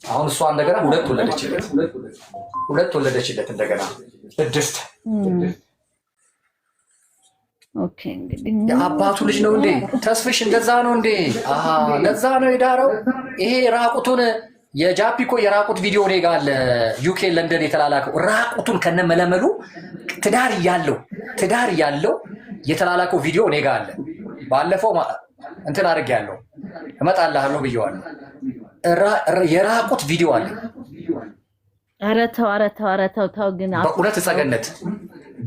አሁን እሷ እንደገና ሁለት ወለደችለት እንደገና 6 ኦኬ እንግዲህ የአባቱ ልጅ ነው እንዴ ተስፍሽ? እንደዛ ነው እንዴ? አሃ ለዛ ነው የዳረው። ይሄ ራቁቱን የጃፒኮ የራቁት ቪዲዮ እኔ ጋር አለ። ዩኬ ለንደን የተላላከው ራቁቱን ከነመለመሉ ትዳር ያለው የተላላከው ቪዲዮ እኔ ጋር አለ። ባለፈው እንትን አድርጌያለሁ እመጣልሃለሁ ብየዋለሁ። የራቁት ቪዲዮ አለ። ኧረ ተው ግን በእውነት ጸገነት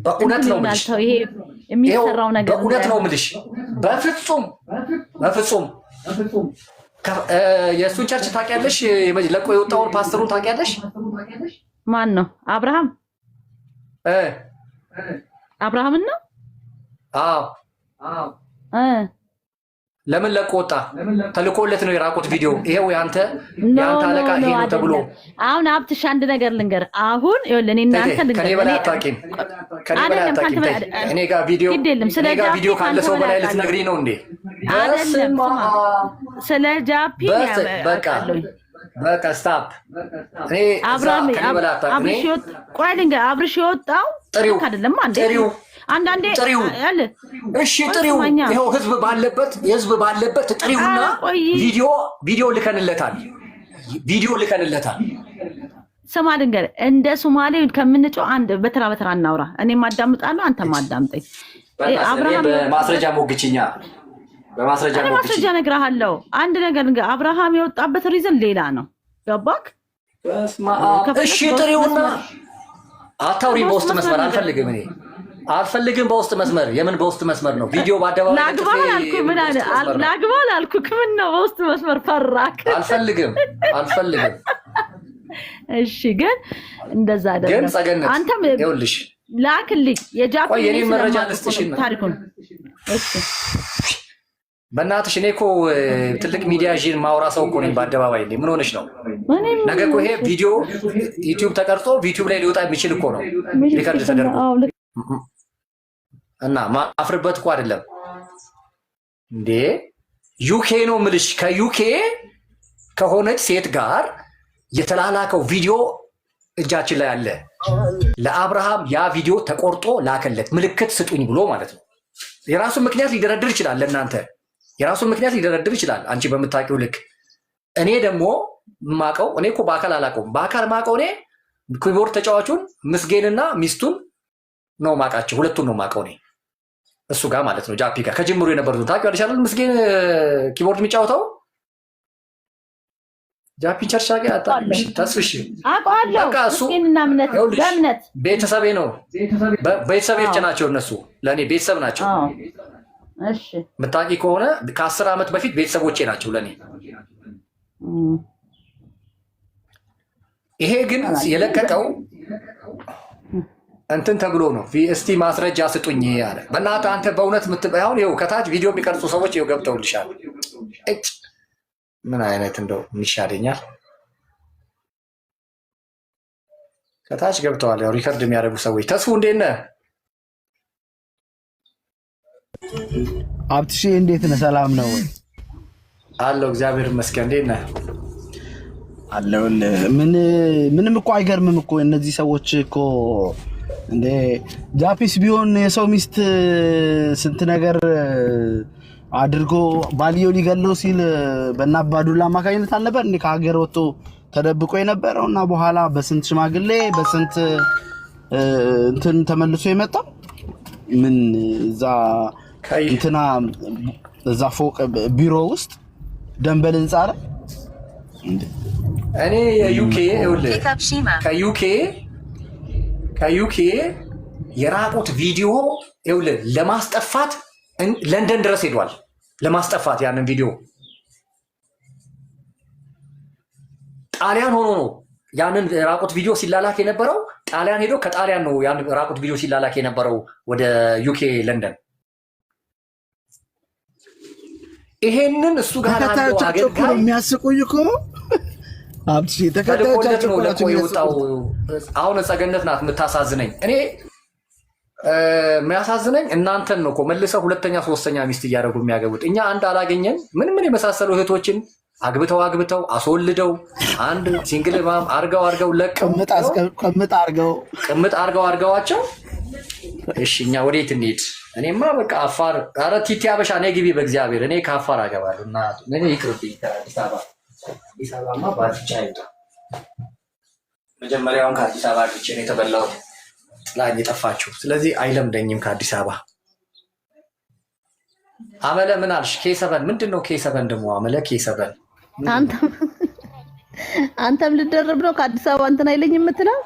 በእውነት ነው የምልሽ። ይሄ የሚሰራው ነገር በእውነት ነው የምልሽ። በፍጹም የእሱን ቸርች ታውቂያለሽ? ለቆ የወጣውን ፓስተሩን ታውቂያለሽ? ማን ነው? አብርሃምን ነው? አዎ ለምን ለቆ ወጣ? ተልኮለት ነው የራቁት ቪዲዮ። ይሄው ያንተ አለቃ ይሄ ነው ተብሎ። አሁን ሀብትሽ አንድ ነገር ልንገር። አሁን ይኸውልህ እኔ እናንተ ከኔ በላይ አታውቂም። እኔ ጋር ቪዲዮ ካለ ሰው በላይ ልትነግሪኝ ነው እንዴ? አይደለም ስለ ጃፒ በቃ ስታፕ። እኔ አብርሽ የወጣው አይደለም አንዴ አንዳንዴ ያለ እሺ ጥሪው ይሄው ህዝብ ባለበት ጥሪውና ቪዲዮ ልከንለታል። ስማ ልንገር፣ እንደ ሶማሌ ከምንጮህ አንድ በተራ እናውራ። እኔም አዳምጣለሁ፣ አንተም አዳምጠኝ። አብርሃም በማስረጃ ሞግችኛ ማስረጃ እነግርሃለሁ። አንድ ነገር ልንገር፣ አብርሃም የወጣበት ሪዝን ሌላ ነው። ገባክ? እሺ ጥሪውና አታውሪ። በውስጥ መስመር አልፈልግም። በውስጥ መስመር የምን በውስጥ መስመር ነው? ቪዲዮ በአደባባይ ላግባ አላልኩህ። ምን ነው በውስጥ መስመር ፈራክ? አልፈልግም። እሺ ግን እንደዛ አይደለም። አንተም ይኸውልሽ ላክልኝ የጃፓን መረጃ ልስጥሽና ታሪኩን። እሺ በእናትሽ እኔ እኮ ትልቅ ሚዲያ ይዤ ማውራ ሰው እኮ ነኝ በአደባባይ። ምን ሆነሽ ነው? ነገ እኮ ይሄ ቪዲዮ ዩቲዩብ ተቀርጾ ዩቲዩብ ላይ ሊወጣ የሚችል እኮ ነው፣ ሪከርድ ተደርጎ እና ማፍርበት እኮ አይደለም እንዴ። ዩኬ ነው የምልሽ። ከዩኬ ከሆነች ሴት ጋር የተላላከው ቪዲዮ እጃችን ላይ አለ። ለአብርሃም ያ ቪዲዮ ተቆርጦ ላከለት፣ ምልክት ስጡኝ ብሎ ማለት ነው። የራሱን ምክንያት ሊደረድር ይችላል፣ ለእናንተ የራሱን ምክንያት ሊደረድር ይችላል፣ አንቺ በምታውቂው ልክ። እኔ ደግሞ ማቀው እኔ እኮ በአካል አላውቀውም። በአካል ማቀው እኔ ኪቦርድ ተጫዋቹን ምስጌንና ሚስቱን ነው ማቃቸው፣ ሁለቱን ነው ማቀው እኔ እሱ ጋር ማለት ነው። ጃፒ ጋር ከጅምሩ የነበሩት ታውቂዋለሽ አይደል? ምስጌን ኪቦርድ የሚጫወተው ጃፒ ቸርቻ ጋር አጣልሽ ተስፍሽ አውቀዋለሁ። ምስጌንና በእምነት ቤተሰቤ ነው። ቤተሰቤ ብቻ ናቸው እነሱ ለእኔ ቤተሰብ ናቸው። እሺ ምታቂ ከሆነ ከ10 ዓመት በፊት ቤተሰቦቼ ናቸው ለእኔ። ይሄ ግን የለቀቀው እንትን ተብሎ ነው። እስቲ ማስረጃ ስጡኝ አለ። በእናትህ አንተ በእውነት አሁን ይኸው ከታች ቪዲዮ የሚቀርጹ ሰዎች ይኸው ገብተውልሻል። ምን አይነት እንደው ይሻለኛል። ከታች ገብተዋል፣ ያው ሪከርድ የሚያደርጉ ሰዎች። ተስፉ እንዴት ነህ? አብትሽ እንዴት ነህ? ሰላም ነው ወይ? አለው እግዚአብሔር ይመስገን። እንዴት ነህ? አለሁልህ። ምንም እኮ አይገርምም እኮ እነዚህ ሰዎች እኮ እንደ ጃፒስ ቢሆን የሰው ሚስት ስንት ነገር አድርጎ ባልየው ሊገለው ሲል በእናባዱላ አማካኝነት አልነበር እንዴ ከሀገር ወጥቶ ተደብቆ የነበረው እና በኋላ በስንት ሽማግሌ በስንት እንትን ተመልሶ የመጣው ምን እዛ እንትና እዛ ፎቅ ቢሮ ውስጥ ደንበል ህንጻ አይደል እንዴ? እኔ ከዩኬ የራቁት ቪዲዮ ይኸውልህ ለማስጠፋት ለንደን ድረስ ሄዷል። ለማስጠፋት ያንን ቪዲዮ ጣሊያን ሆኖ ነው ያንን ራቁት ቪዲዮ ሲላላክ የነበረው። ጣሊያን ሄዶ ከጣሊያን ነው ያንን ራቁት ቪዲዮ ሲላላክ የነበረው ወደ ዩኬ ለንደን። ይሄንን እሱ ጋር ያለው አገልጋይ የሚያስቆይ እኮ አብትሽ ተከታዮቻቸው ነው ለቆ የወጣው። አሁን ጸገነት ናት የምታሳዝነኝ። እኔ የሚያሳዝነኝ እናንተን ነው እኮ መልሰው ሁለተኛ ሶስተኛ ሚስት እያደረጉ የሚያገቡት። እኛ አንድ አላገኘን ምን የመሳሰሉ እህቶችን አግብተው አስወልደው አንድ ሲንግል ማም አርገው ለቀው ቅምጥ አርገዋቸው። እሺ እኛ ወዴት እንሂድ? እኔማ በቃ አፋር። ኧረ ቲቲ አበሻ ነይ ግቢ በእግዚአብሔር። እኔ ከአፋር አገባለሁ እና እኔ ይቅርብኝ። ከአዲስ አበባማ ባልቻ ይውጣ። መጀመሪያውን ከአዲስ አበባ ግጭ ነው የተበላው ጥላኝ የጠፋችው። ስለዚህ አይለምደኝም ከአዲስ አበባ። አመለ ምን አልሽ? ኬሰበን ምንድን ነው? ኬሰበን ደግሞ አመለ ኬሰበን አንተም ልደርብ ነው ከአዲስ አበባ እንትን አይለኝም የምትለው?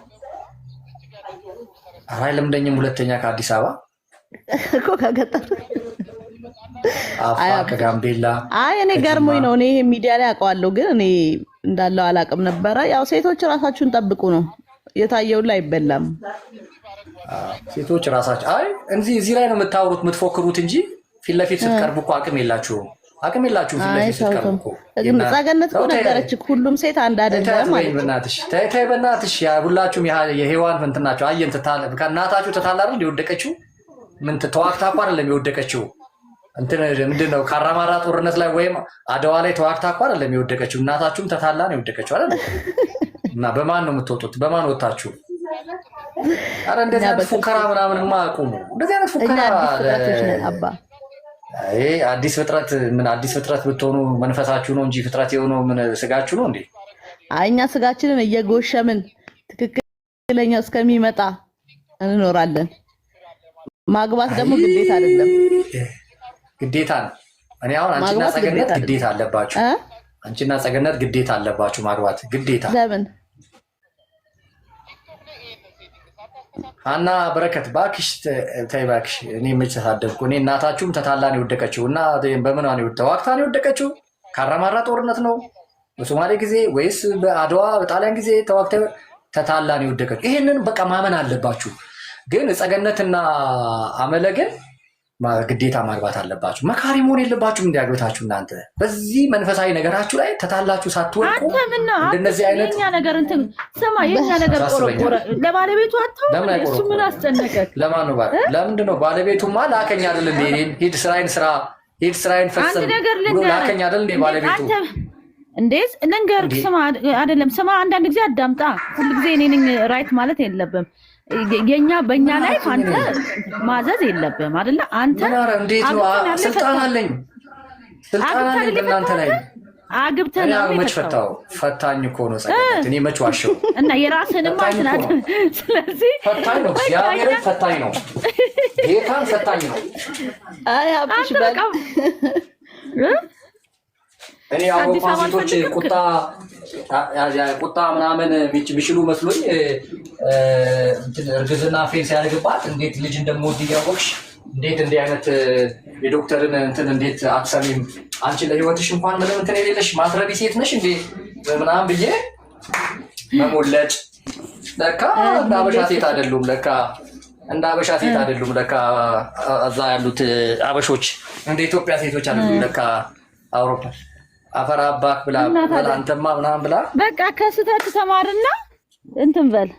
አይለምደኝም። ሁለተኛ ከአዲስ አበባ እኮ ከገጠር አፋር ከጋምቤላ። አይ እኔ ገርሞኝ ነው። እኔ ሚዲያ ላይ አውቀዋለሁ፣ ግን እኔ እንዳለው አላውቅም ነበረ። ያው ሴቶች ራሳችሁን ጠብቁ ነው የታየው ላይ አይበላም። ሴቶች ራሳቸው አይ እዚህ ላይ ነው የምታወሩት የምትፎክሩት እንጂ ፊት ለፊት ስትቀርቡ እኮ አቅም የላችሁም። ፊት ለፊት ስትቀርቡ እኮ ጸገነት እኮ ነገረች። ሁሉም ሴት አንድ አይደለም ማለት ነው። ተይ በእናትሽ ሁላችሁም የሔዋን እንትን ናቸው። አየን ከእናታችሁ ተታላር የወደቀችው ምን ተዋክታ እኮ አይደለም የወደቀችው። እንትን ምንድን ነው ካራማራ ጦርነት ላይ ወይም አድዋ ላይ ተዋክታ እኮ አይደለም የወደቀችው። እናታችሁም ተታላ ነው የወደቀችው አይደል? እና በማን ነው የምትወጡት? በማን ወጣችሁ? አረ እንደዚህ አይነት ፉከራ ምናምንማ አቁሙ። እንደዚህ አይነት ፉከራ አዲስ ፍጥረት ምን አዲስ ፍጥረት ብትሆኑ መንፈሳችሁ ነው እንጂ ፍጥረት የሆነው ምን ስጋችሁ ነው እንዴ? እኛ ስጋችንን እየጎሸምን ትክክለኛው እስከሚመጣ እንኖራለን። ማግባት ደግሞ ግዴታ አይደለም፣ ግዴታ ነው። እኔ አሁን አንቺና ጸገነት ግዴታ አለባችሁ። አንቺና ጸገነት ግዴታ አለባችሁ ማግባት ግዴታ። ለምን አና በረከት ባክሽ ተይ ባክሽ። እኔ መች ተሳደብኩ? እኔ እናታችሁም ተታላን የወደቀችው እና በምን ነው ተዋክታን የወደቀችው? ካራማራ ጦርነት ነው በሶማሌ ጊዜ ወይስ በአድዋ በጣሊያን ጊዜ ተዋክታ ተታላን የወደቀችው? ይሄንን በቃ ማመን አለባችሁ። ግን ጸገነትና አመለ ግን ግዴታ ማግባት አለባችሁ። መካሪ መሆን የለባችሁም እንዲያግብታችሁ። እናንተ በዚህ መንፈሳዊ ነገራችሁ ላይ ተታላችሁ ሳትወቁ እንደነዚህ አይነት የኛ ነገር እንትን ስማ፣ የኛ ነገር ቆረቆረ ለባለቤቱ አጣው። እሱ ምን አስጨነቀክ? ለማን ነው ለምንድን ነው ባለቤቱማ ላከኝ አይደል እንዴ? ሂድ ስራዬን ፈጽም ብሎ ላከኝ አይደል እንዴ ባለቤቱ? እንዴስ ልንገርህ፣ ስማ አይደለም ስማ፣ አንዳንድ ጊዜ አዳምጣ። ሁሉ ጊዜ እኔ ነኝ ራይት ማለት የለብም። የኛ በእኛ ላይ አንተ ማዘዝ የለብም አይደለ? አንተ እንዴት ነው ስልጣን አለኝ በእናንተ ላይ አግብተህ ነው መች ፈታኝ እኮ ነው ጸገነት። እኔ መች ዋሸው እና የራስህንም ማስናት። ስለዚህ ፈታኝ ነው፣ እግዚአብሔር ፈታኝ ነው፣ ጌታን ፈታኝ ነው። አይ አብሽ በቃ እኔ አሁን ሴቶች ቁጣ ምናምን ቢችሉ መስሎኝ እርግዝና ፌስ ያደርግባት እንዴት ልጅ እንደምወድ እያወቅሽ እንዴት እንዲህ አይነት የዶክተርን እንትን እንዴት አትሰሚም? አንቺ ለህይወትሽ እንኳን ምንም እንትን የሌለሽ ማትረቢ ሴት ነሽ እንዴ ምናምን ብዬ መሞለጭ። ለካ እንደ አበሻ ሴት አይደሉም፣ ለካ እዛ ያሉት አበሾች እንደ ኢትዮጵያ ሴቶች አይደሉም። ለካ አውሮፓ አፈር አባክ ብላ አንተማ ምናምን ብላ በቃ ከስተት ተማርና እንትን በል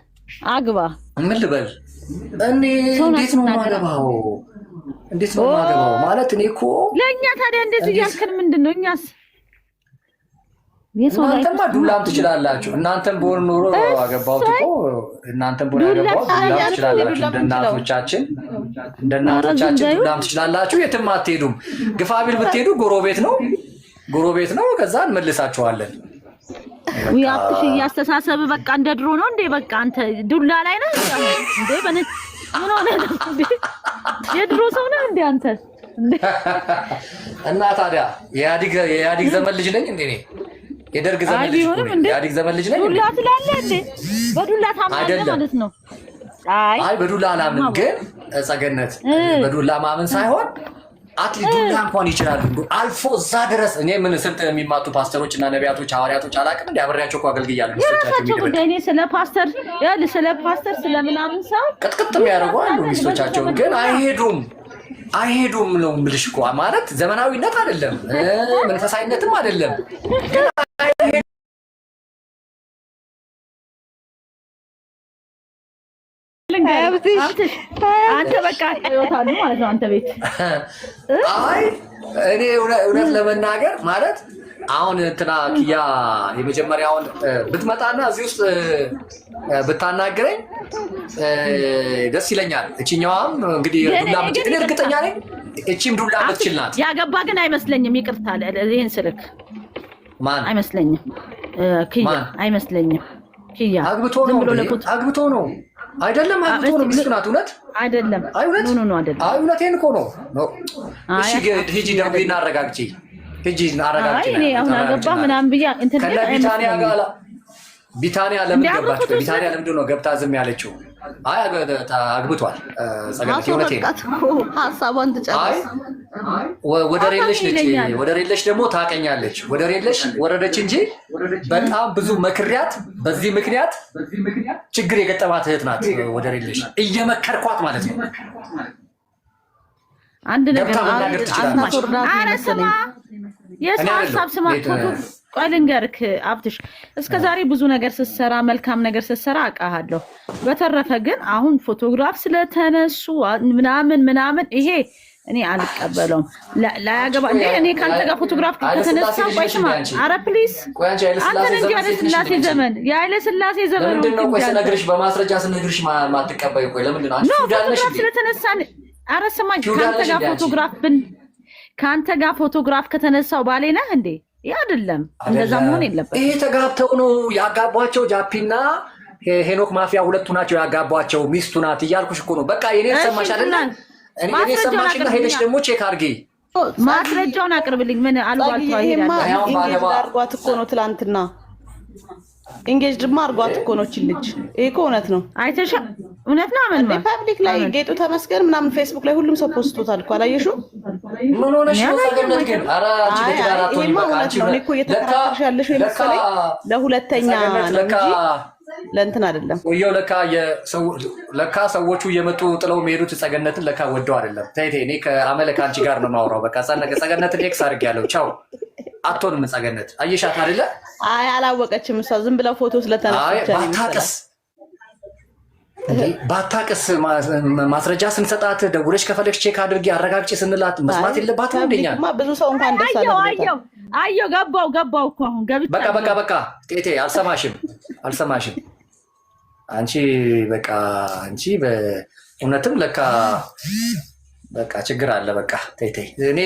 አግባ። ምን ልበል እኔ? እንዴት ነው ማገባው? ማለት እኔ እኮ ለእኛ ታዲያ እንደዚህ እያልከን ምንድን ነው? እኛስ እናንተማ ዱላም ትችላላችሁ። እናንተም በሆን ኖሮ አገባሁት እኮ እናንተም በሆን ያገባሁት ዱላም ትችላላችሁ። እንደ እናቶቻችን ዱላም ትችላላችሁ። የትም አትሄዱም። ግፋቢል ብትሄዱ ጎረቤት ነው። ከዛ እንመልሳችኋለን። ያጥሽ ያስተሳሰብ በቃ እንደ ድሮ ነው እንዴ? በቃ አንተ ዱላ ላይ ነህ እንዴ? ምን ሆነ ነው እንዴ? የድሮ ሰው ነህ እንዴ አንተ? እና ታዲያ የኢህአዴግ ዘመን ልጅ ነኝ እንዴ? እኔ የደርግ ዘመን ልጅ ነኝ። የኢህአዴግ ዘመን ልጅ ነኝ። ዱላ ትላለህ እንዴ? በዱላ ታማለህ ማለት ነው? አይ በዱላ አላምንም። ግን ጸገነት በዱላ ማመን ሳይሆን አትሊስት ዱላ እንኳን ይችላሉ አልፎ እዛ ድረስ። እኔ ምን ስንት የሚማቱ ፓስተሮች እና ነቢያቶች ሐዋርያቶች አላውቅም እንዴ? አብሬያቸው እኮ አገልግያለሁ። ሚስቶቻቸው ጉዳይ ስለ ፓስተር ስለምናምን ሰው ቅጥቅጥ የሚያደርጉ አሉ ሚስቶቻቸውን። ግን አይሄዱም ነው የምልሽ እኮ። ማለት ዘመናዊነት አይደለም መንፈሳዊነትም አይደለም። አንተ በቃ ይወታሉ ማለት ነው አንተ ቤት። አይ እኔ እውነት ለመናገር ማለት አሁን እንትና ኪያ የመጀመሪያውን ብትመጣና እዚህ ውስጥ ብታናግረኝ ደስ ይለኛል። እቺኛዋም እንግዲህ ዱላ ምጭ እኔ እርግጠኛ ነኝ እቺም ዱላ ምትችል ናት። ያገባ ግን አይመስለኝም። ይቅርታ ይሄን ስልክ ማን አይመስለኝም። ኪያ አይመስለኝም። ኪያ አግብቶ ነው አይደለም? አግብቶ ነው። ሚስቱ ናት። እውነት አይደለም? ኖ አይደለም። እውነቴን እኮ ነው። እሺ ሂጂ ደግሞ እናረጋግጪ። ሂጂ እናረጋግጪ። እኔ አሁን አገባ ምናምን ብያ እንትን ቢታንያ ጋር ቢታንያ ለምን ገባች? ቢታንያ ለምንድን ነው ገብታ ዝም ያለችው? አይ አግብቷል። ጸገነት እውነቴን ነው። ሀሳቧን ትጨርስ። ወደር የለሽ ነች። ወደር የለሽ ደግሞ ታቀኛለች። ወደር የለሽ ወረደች እንጂ በጣም ብዙ መክሪያት። በዚህ ምክንያት ችግር የገጠማት እህት ናት። ወደር የለሽ እየመከርኳት ማለት ነው። አንድ ነገር አረስማ የሰው ሀሳብ ስማ። ቆይ ልንገርክ አብትሽ፣ እስከ ዛሬ ብዙ ነገር ስትሰራ መልካም ነገር ስትሰራ አውቃለሁ። በተረፈ ግን አሁን ፎቶግራፍ ስለተነሱ ምናምን ይሄ እኔ አልቀበለውም። ላያገባ እንዴ እኔ ካንተ ጋር ፎቶግራፍ ከተነሳ ቆይ ስማ፣ ኧረ ፕሊዝ አንተ እንጂ ያለ ስላሴ ዘመን ምንድን ነው? ቆይ ስነግርሽ በማስረጃ ስነግርሽ ማትቀበይ ቆይ ለምንድን ነው? ፎቶግራፍ ስለተነሳ ኧረ ስማኝ፣ ካንተ ጋር ፎቶግራፍ ከተነሳው ባሌ ነህ እንዴ? ይህ አይደለም። እንደዛ መሆን የለበትም። ይሄ ተጋብተው ነው ያጋቧቸው። ጃፒና ሄኖክ ማፊያ ሁለቱ ናቸው ያጋቧቸው። ሚስቱ ናት እያልኩሽ እኮ ነው። በቃ የኔ ሰማሽ አይደለ? እኔ ሰማሽና ሄደሽ ደግሞ ቼክ አድርጌ ማስረጃውን አቅርብልኝ። ምን አልባልቷ ይሄዳል አርጓት እኮ ነው ትላንትና ኢንጌጅ ድማ አርጓት እኮ ነው ልጅ። ይሄ እኮ እውነት ነው። አይተሻ እውነት ነው። አመን ፐብሊክ ላይ ጌጡ ተመስገን ምናምን ፌስቡክ ላይ ሁሉም ሰው ፖስቶታል እኮ አላየሽው? ምን ሆነሽ ነው? ሰገነት ግን ኧረ አንቺ ለተዳራቱ ይበቃ። እኔ እኮ እየተከራከርሽ ያለሽው የመሰለኝ ለሁለተኛ ነው እንጂ ለእንትን አይደለም። ወየው ለካ ሰዎቹ እየመጡ ጥለው የሚሄዱት ሰገነትን ለካ ወደው አይደለም። ተይቴ እኔ ከአመለ ከአንቺ ጋር ነው የማወራው። በቃ ሰገነትን ኤክስ አድርጌያለሁ። ቻው። አትሆንም ሰገነት። አየሻት አይደለ? አይ አላወቀችም እሷ ዝም ብለው ፎቶ ስለተነሳች ባታቀስ ማስረጃ ስንሰጣት ደውለሽ ከፈለግሽ ቼክ አድርጊ አረጋግጪ ስንላት መስማት የለባትም። እንደኛ ብዙ ሰው እንኳን ደስ አየው ገባው እኮ አሁን ገብታ በቃ ቴቴ አልሰማሽም። አንቺ በቃ አንቺ በእውነትም ለካ በቃ ችግር አለ። በቃ ቴቴ እኔ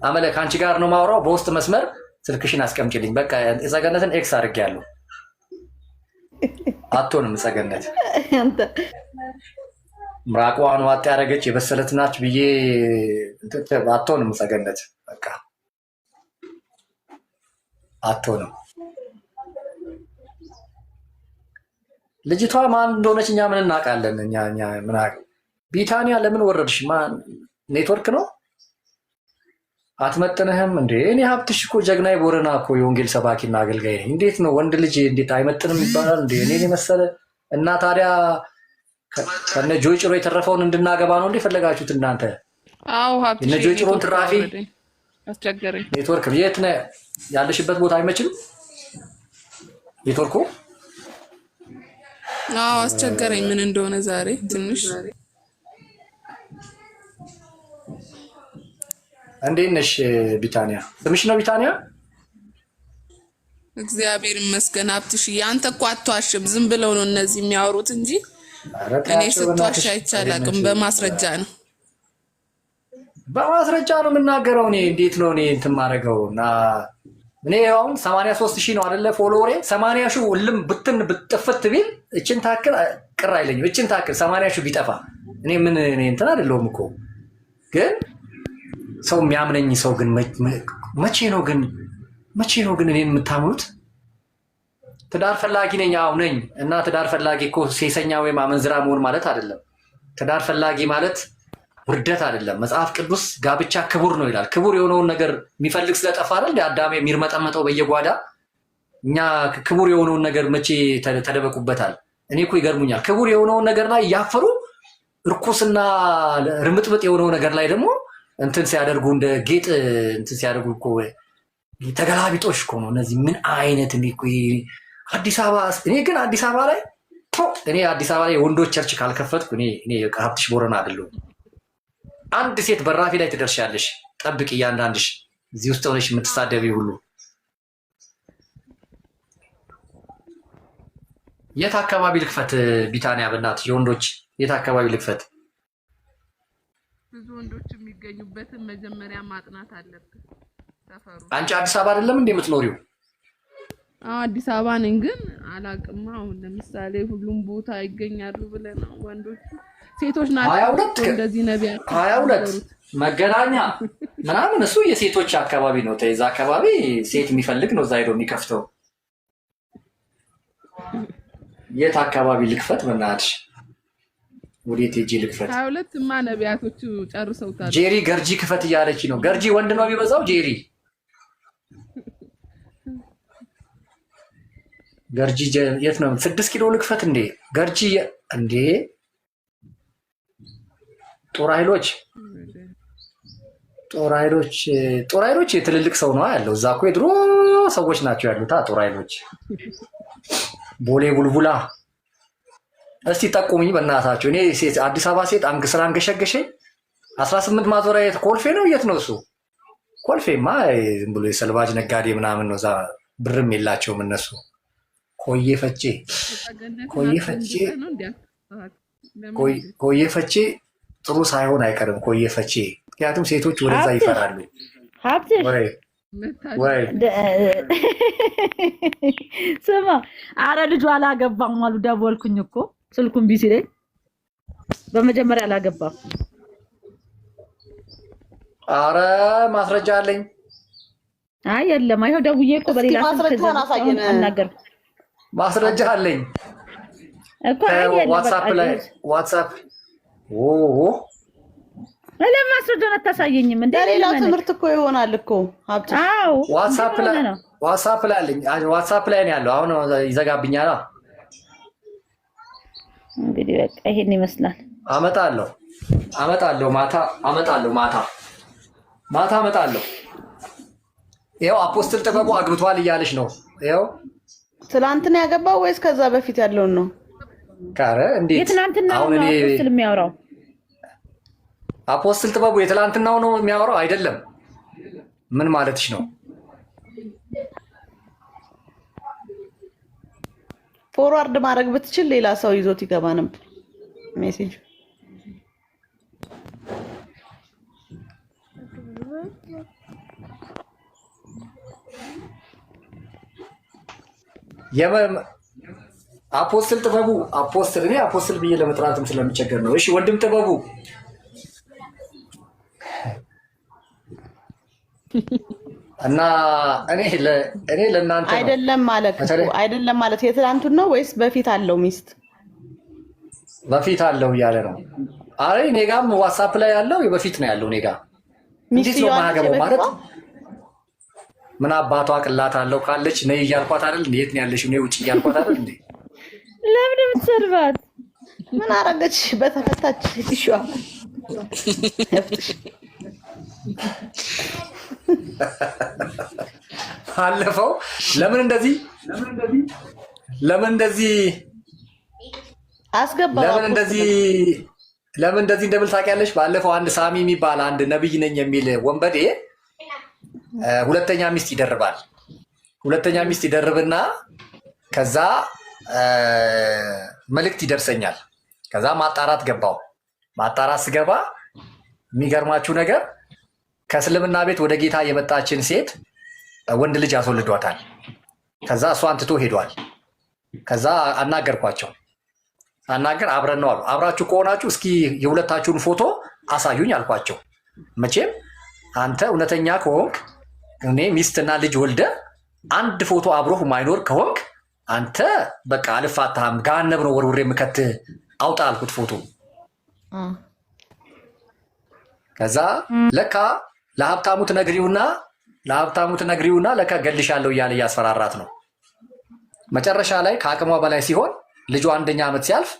አመለ ከአንቺ ጋር ነው ማውራው። በውስጥ መስመር ስልክሽን አስቀምጪልኝ። በቃ ሰገነትን ኤክስ አድርጌያለሁ። አትሆንም ሰገነት። ምራቋን ዋጥ ያደረገች የበሰለት ናች ብዬ አትሆንም ሰገነት። በቃ አትሆንም። ልጅቷ ማን እንደሆነች እኛ ምን እናውቃለን? እኛ ምን ቢታንያ ለምን ወረድሽ? ማን ኔትወርክ ነው? አትመጥንህም እንዴ? እኔ ሀብትሽ እኮ ጀግናይ ቦረና እኮ የወንጌል ሰባኪና አገልጋይ ነኝ። እንዴት ነው ወንድ ልጅ እንዴት አይመጥንም ይባላል እንዴ? እኔን የመሰለ እና ታዲያ ከነ ጆይ ጭሮ የተረፈውን እንድናገባ ነው እንዴ ፈለጋችሁት እናንተ? አዎ ሀብትሽ እነ ጆይ ጭሮን ትራፊ አስቸገረኝ። ኔትወርክ የት ነው ያለሽበት ቦታ አይመችም ኔትወርኩ? አዎ አስቸገረኝ። ምን እንደሆነ ዛሬ ትንሽ እንዴት ነሽ ቢታንያ? ስምሽ ነው ቢታንያ? እግዚአብሔር ይመስገን ሀብትሽ። አንተ እኮ አትዋሽም፣ ዝም ብለው ነው እነዚህ የሚያወሩት እንጂ እኔ ስትዋሽ አይቻልም። በማስረጃ ነው ነው የምናገረው። እኔ እንዴት ነው እኔ እንትን ማድረገው? እና እኔ አሁን 83,000 ነው አይደለ ፎሎወሬ። 80,000 ሁሉም ብትን ብጥፍት ቢል እችን ታክል ቅር አይለኝም። እችን ታክል 80,000 ቢጠፋ እኔ ምን እኔ እንትን አይደለሁም እኮ። ግን ሰው የሚያምነኝ ሰው ግን መቼ ነው ግን እኔን የምታምኑት? ትዳር ፈላጊ ነኝ አሁን ነኝ። እና ትዳር ፈላጊ እኮ ሴሰኛ ወይም አመንዝራ መሆን ማለት አይደለም። ትዳር ፈላጊ ማለት ውርደት አይደለም። መጽሐፍ ቅዱስ ጋብቻ ክቡር ነው ይላል። ክቡር የሆነውን ነገር የሚፈልግ ስለጠፋ አይደል አዳሜ የሚርመጠመጠው በየጓዳ። እኛ ክቡር የሆነውን ነገር መቼ ተደበቁበታል? እኔ እኮ ይገርሙኛል። ክቡር የሆነውን ነገር ላይ እያፈሩ እርኩስና ርምጥምጥ የሆነው ነገር ላይ ደግሞ እንትን ሲያደርጉ እንደ ጌጥ እንትን ሲያደርጉ እኮ ተገላቢጦሽ እኮ ነው እነዚህ። ምን አይነት እንዴ እኮ አዲስ አበባ። እኔ ግን አዲስ አበባ ላይ የወንዶች ቸርች ካልከፈትኩ እኔ ሀብትሽ ቦረና አይደለሁም። አንድ ሴት በራፊ ላይ ትደርሻለሽ። ጠብቂ፣ እያንዳንድሽ እዚህ ውስጥ ሆነሽ የምትሳደቢ ሁሉ የት አካባቢ ልክፈት? ቢታንያ በእናትሽ የወንዶች የት አካባቢ ልክፈት? ብዙ ወንዶች የሚገኙበትን መጀመሪያ ማጥናት አለብን። ሰፈሩ አንቺ አዲስ አበባ አይደለም እንዴ የምትኖሪው? አዲስ አበባ ነኝ፣ ግን አላቅም። አሁን ለምሳሌ ሁሉም ቦታ ይገኛሉ ብለን ነው ወንዶቹ ሴቶች ናቸው እንደዚህ ነቢያት 22 መገናኛ ምናምን እሱ የሴቶች አካባቢ ነው። ተይዛ አካባቢ ሴት የሚፈልግ ነው እዛ ሄዶ የሚከፍተው። የት አካባቢ ልክፈት በእናትሽ? ወዴት ሄጄ ልክፈት? 22ማ ነቢያቶቹ ጨርሰውታል። ጄሪ ገርጂ ክፈት እያለች ነው። ገርጂ ወንድ ነው የሚበዛው። ጄሪ ገርጂ የት ነው? 6 ኪሎ ልክፈት እንዴ? ገርጂ እንዴ? ጦር ኃይሎች የትልልቅ ሰው ነው ያለው እዛ እኮ የድሮ ሰዎች ናቸው ያሉት። ጦር ኃይሎች ቦሌ ቡልቡላ። እስቲ ጠቁሙኝ በእናታቸው። እኔ አዲስ አበባ ሴት ስራ አንገሸገሸኝ። 18 ማዞሪያ የት ኮልፌ ነው? የት ነው እሱ? ኮልፌማ ዝም ብሎ የሰልባጅ ነጋዴ ምናምን ነው። እዛ ብርም የላቸውም እነሱ። ኮዬ ፈቼ ጥሩ ሳይሆን አይቀርም። ኮዬ ፈቼ ምክንያቱም ሴቶች ወደዛ ይፈራሉ። ስማ፣ አረ ልጁ አላገባም አሉ። ደወልኩኝ እኮ ስልኩን ቢሲ ላይ በመጀመሪያ አላገባም። አረ ማስረጃ አለኝ። አይ የለም፣ አይሆ ደውዬ እኮ በሌላ አናገርኩ። ማስረጃ አለኝ እኮ ዋትስአፕ ለምን ማስረጃውን አታሳየኝም? እንደ ሌላ ትምህርት እኮ ይሆናል እኮ ሀብት። አዎ ዋትስአፕ ላይ አለኝ። ዋትስአፕ ላይ ነው ያለው። አሁን ይዘጋብኛል። እንግዲህ በቃ ይሄን ይመስላል። አመጣለሁ ማታ አመጣለሁ። ይኸው አፖስትል ጥበቡ አግብቷል እያለች ነው። ይኸው ትናንትና ያገባው ወይስ ከዛ በፊት ያለውን ነው? ካረ እንዴት የትናንትና ነው አፖስትል የሚያወራው? አፖስትል ጥበቡ የትላንትናው ነው የሚያወራው አይደለም። ምን ማለትሽ ነው? ፎርዋርድ ማድረግ ብትችል ሌላ ሰው ይዞት ይገባ ነበር ሜሴጅ። አፖስትል ጥበቡ አፖስትል ብዬ ለመጥራትም ስለሚቸገር ነው። እሺ ወንድም ጥበቡ እና እኔ ለእናንተ አይደለም ማለት የትላንቱን ነው ወይስ በፊት አለው ሚስት? በፊት አለው እያለ ነው። አረ እኔ ጋርም ዋትስአፕ ላይ ያለው በፊት ነው ያለው። እኔ ጋር እንዴት ነው ማገባው ማለት ምን አባቷ ቅላት አለው ካለች ነይ እያልኳት አይደል? የት ነው ያለሽ? ነይ ውጭ እያልኳት አይደል እንዴ? ለምን የምትሰርባት? ምን አረገች? በተፈታች ይሽዋ አለፈው። ለምን እንደዚህ አስገባው? ለምን እንደዚህ እንደብል ታውቂያለሽ? ባለፈው አንድ ሳሚ የሚባል አንድ ነብይ ነኝ የሚል ወንበዴ ሁለተኛ ሚስት ይደርብና ከዛ መልእክት ይደርሰኛል። ከዛ ማጣራት ገባው። ማጣራት ስገባ የሚገርማችሁ ነገር ከእስልምና ቤት ወደ ጌታ የመጣችን ሴት ወንድ ልጅ አስወልዷታል። ከዛ እሷን ትቶ ሄዷል። ከዛ አናገርኳቸው። አብረን ነው አሉ። አብራችሁ ከሆናችሁ እስኪ የሁለታችሁን ፎቶ አሳዩኝ አልኳቸው። መቼም አንተ እውነተኛ ከሆንክ እኔ ሚስትና ልጅ ወልደ አንድ ፎቶ አብሮህ ማይኖር ከሆንክ አንተ በቃ አልፋታህም፣ ገሃነም ነው ወርውሬ የምከትህ፣ አውጣ አልኩት ፎቶ። ከዛ ለካ ለሀብታሙ ትነግሪውና ለካ ገልሻለሁ እያለ እያስፈራራት ነው። መጨረሻ ላይ ከአቅሟ በላይ ሲሆን ልጇ 1ኛ ዓመት ሲያልፍ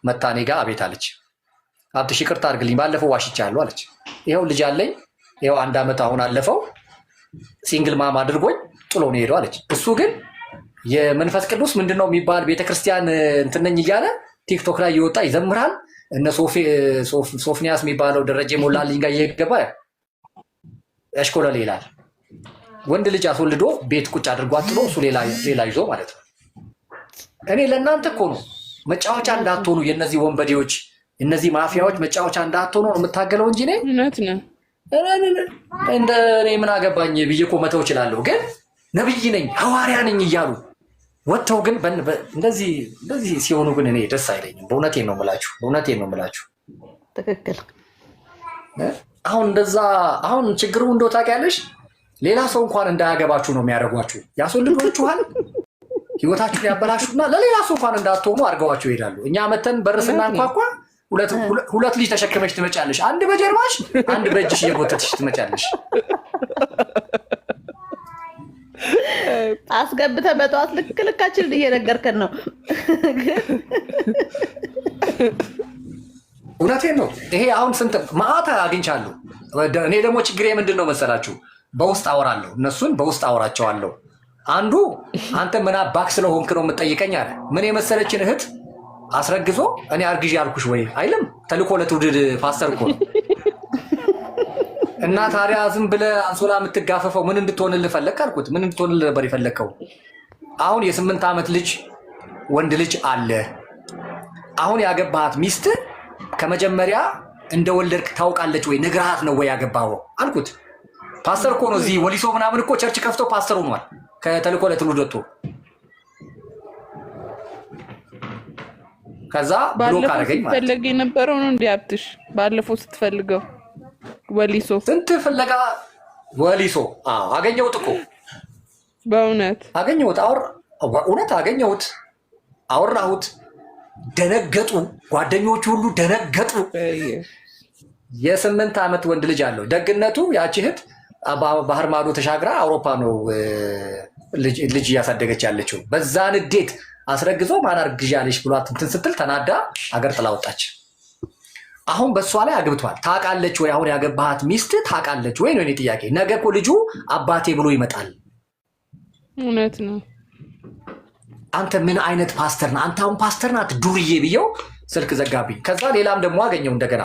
መታ እኔ ጋ አቤት አለች። ሀብትሽ ይቅርታ አድርግልኝ ባለፈው ዋሽቻለሁ አለች። ይኸው ልጅ አለኝ፣ ይኸው 1 ዓመት አሁን አለፈው፣ ሲንግል ማም አድርጎኝ ጥሎ ነው ሄደው አለች። እሱ ግን የመንፈስ ቅዱስ ምንድነው የሚባል ቤተክርስቲያን እንትነኝ እያለ ቲክቶክ ላይ እየወጣ ይዘምራል። እነ ሶፍኒያስ የሚባለው ደረጀ ሞላልኝ ጋር እየገባ ያሽኮለል ይላል። ወንድ ልጅ አስወልዶ ቤት ቁጭ አድርጓት ጥሎ እሱ ሌላ ይዞ ማለት ነው። እኔ ለእናንተ እኮ ነው መጫወቻ እንዳትሆኑ የነዚህ ወንበዴዎች እነዚህ ማፊያዎች መጫወቻ እንዳትሆኑ ነው የምታገለው እንጂ ነኝ እንደ እኔ ምን አገባኝ ብዬ እኮ መተው እችላለሁ። ግን ነብይ ነኝ ሐዋርያ ነኝ እያሉ ወጥተው ግን እንደዚህ ሲሆኑ ግን እኔ ደስ አይለኝም። በእውነቴን ነው የምላችሁ። ትክክል። አሁን እንደዛ አሁን ችግሩ እንደው ታውቂያለሽ፣ ሌላ ሰው እንኳን እንዳያገባችሁ ነው የሚያደርጓችሁ። ያስወልዷችኋል፣ ህይወታችሁን ያበላሹና ለሌላ ሰው እንኳን እንዳትሆኑ አድርገዋችሁ ይሄዳሉ። እኛ መተን በርስና እንኳኳ ሁለት ልጅ ተሸክመሽ ትመጫለሽ። አንድ በጀርባሽ አንድ በእጅሽ እየጎተትሽ ትመጫለሽ። አስገብተህ በጠዋት ልካችንን እየነገርከን ነው። እውነቴን ነው። ይሄ አሁን ስንት መዓት አግኝቻለሁ። እኔ ደግሞ ችግሬ ምንድን ነው መሰላችሁ? በውስጥ አወራለሁ፣ እነሱን በውስጥ አወራቸዋለሁ። አንዱ አንተ ምን አባክ ስለሆንክ ነው የምጠይቀኝ አለ። ምን የመሰለችን እህት አስረግዞ እኔ አርግዤ ያልኩሽ ወይ አይልም። ተልኮ ለትውልድ ፓስተር እኮ ነው። እና ታዲያ ዝም ብለህ አንሶላ የምትጋፈፈው ምን እንድትሆንልህ ፈለግ አልኩት። ምን እንድትሆንልህ ነበር የፈለግከው? አሁን የ8 ዓመት ልጅ ወንድ ልጅ አለ። አሁን ያገባሃት ሚስት ከመጀመሪያ እንደወለድክ ታውቃለች ወይ? ነግረሃት ነው ወይ ያገባኸው አልኩት። ፓስተር እኮ ነው። እዚህ ወሊሶ ምናምን እኮ ቸርች ከፍቶ ፓስተር ሆኗል። ከተልኮ ለትውልድ ወጥቶ ከዛ ብሎክ አደረገኝ ማለት ስትፈልግ የነበረው ነው እንዴ አብትሽ? ባለፈው ስትፈልገው ወሊሶ ስንት ፍለጋ ወሊሶ አገኘሁት እኮ በእውነት አገኘሁት። እውነት አገኘሁት፣ አወራሁት። ደነገጡ፣ ጓደኞቹ ሁሉ ደነገጡ። የ8 ዓመት ወንድ ልጅ አለው። ደግነቱ ያቺ እህት ባህር ማዶ ተሻግራ አውሮፓ ነው ልጅ እያሳደገች ያለችው። በዛ ንዴት አስረግዞ ማን አርግዣለሽ ብሏት እንትን ስትል ተናዳ አገር ጥላ ወጣች። አሁን በእሷ ላይ አግብቷል። ታውቃለች ወይ? አሁን ያገባሃት ሚስት ታውቃለች ወይ ነው እኔ ጥያቄ። ነገ እኮ ልጁ አባቴ ብሎ ይመጣል። እውነት ነው። አንተ ምን አይነት ፓስተር ነህ? አንተ አሁን ፓስተር ናት ዱርዬ ብየው ስልክ ዘጋብኝ። ከዛ ሌላም ደግሞ አገኘው እንደገና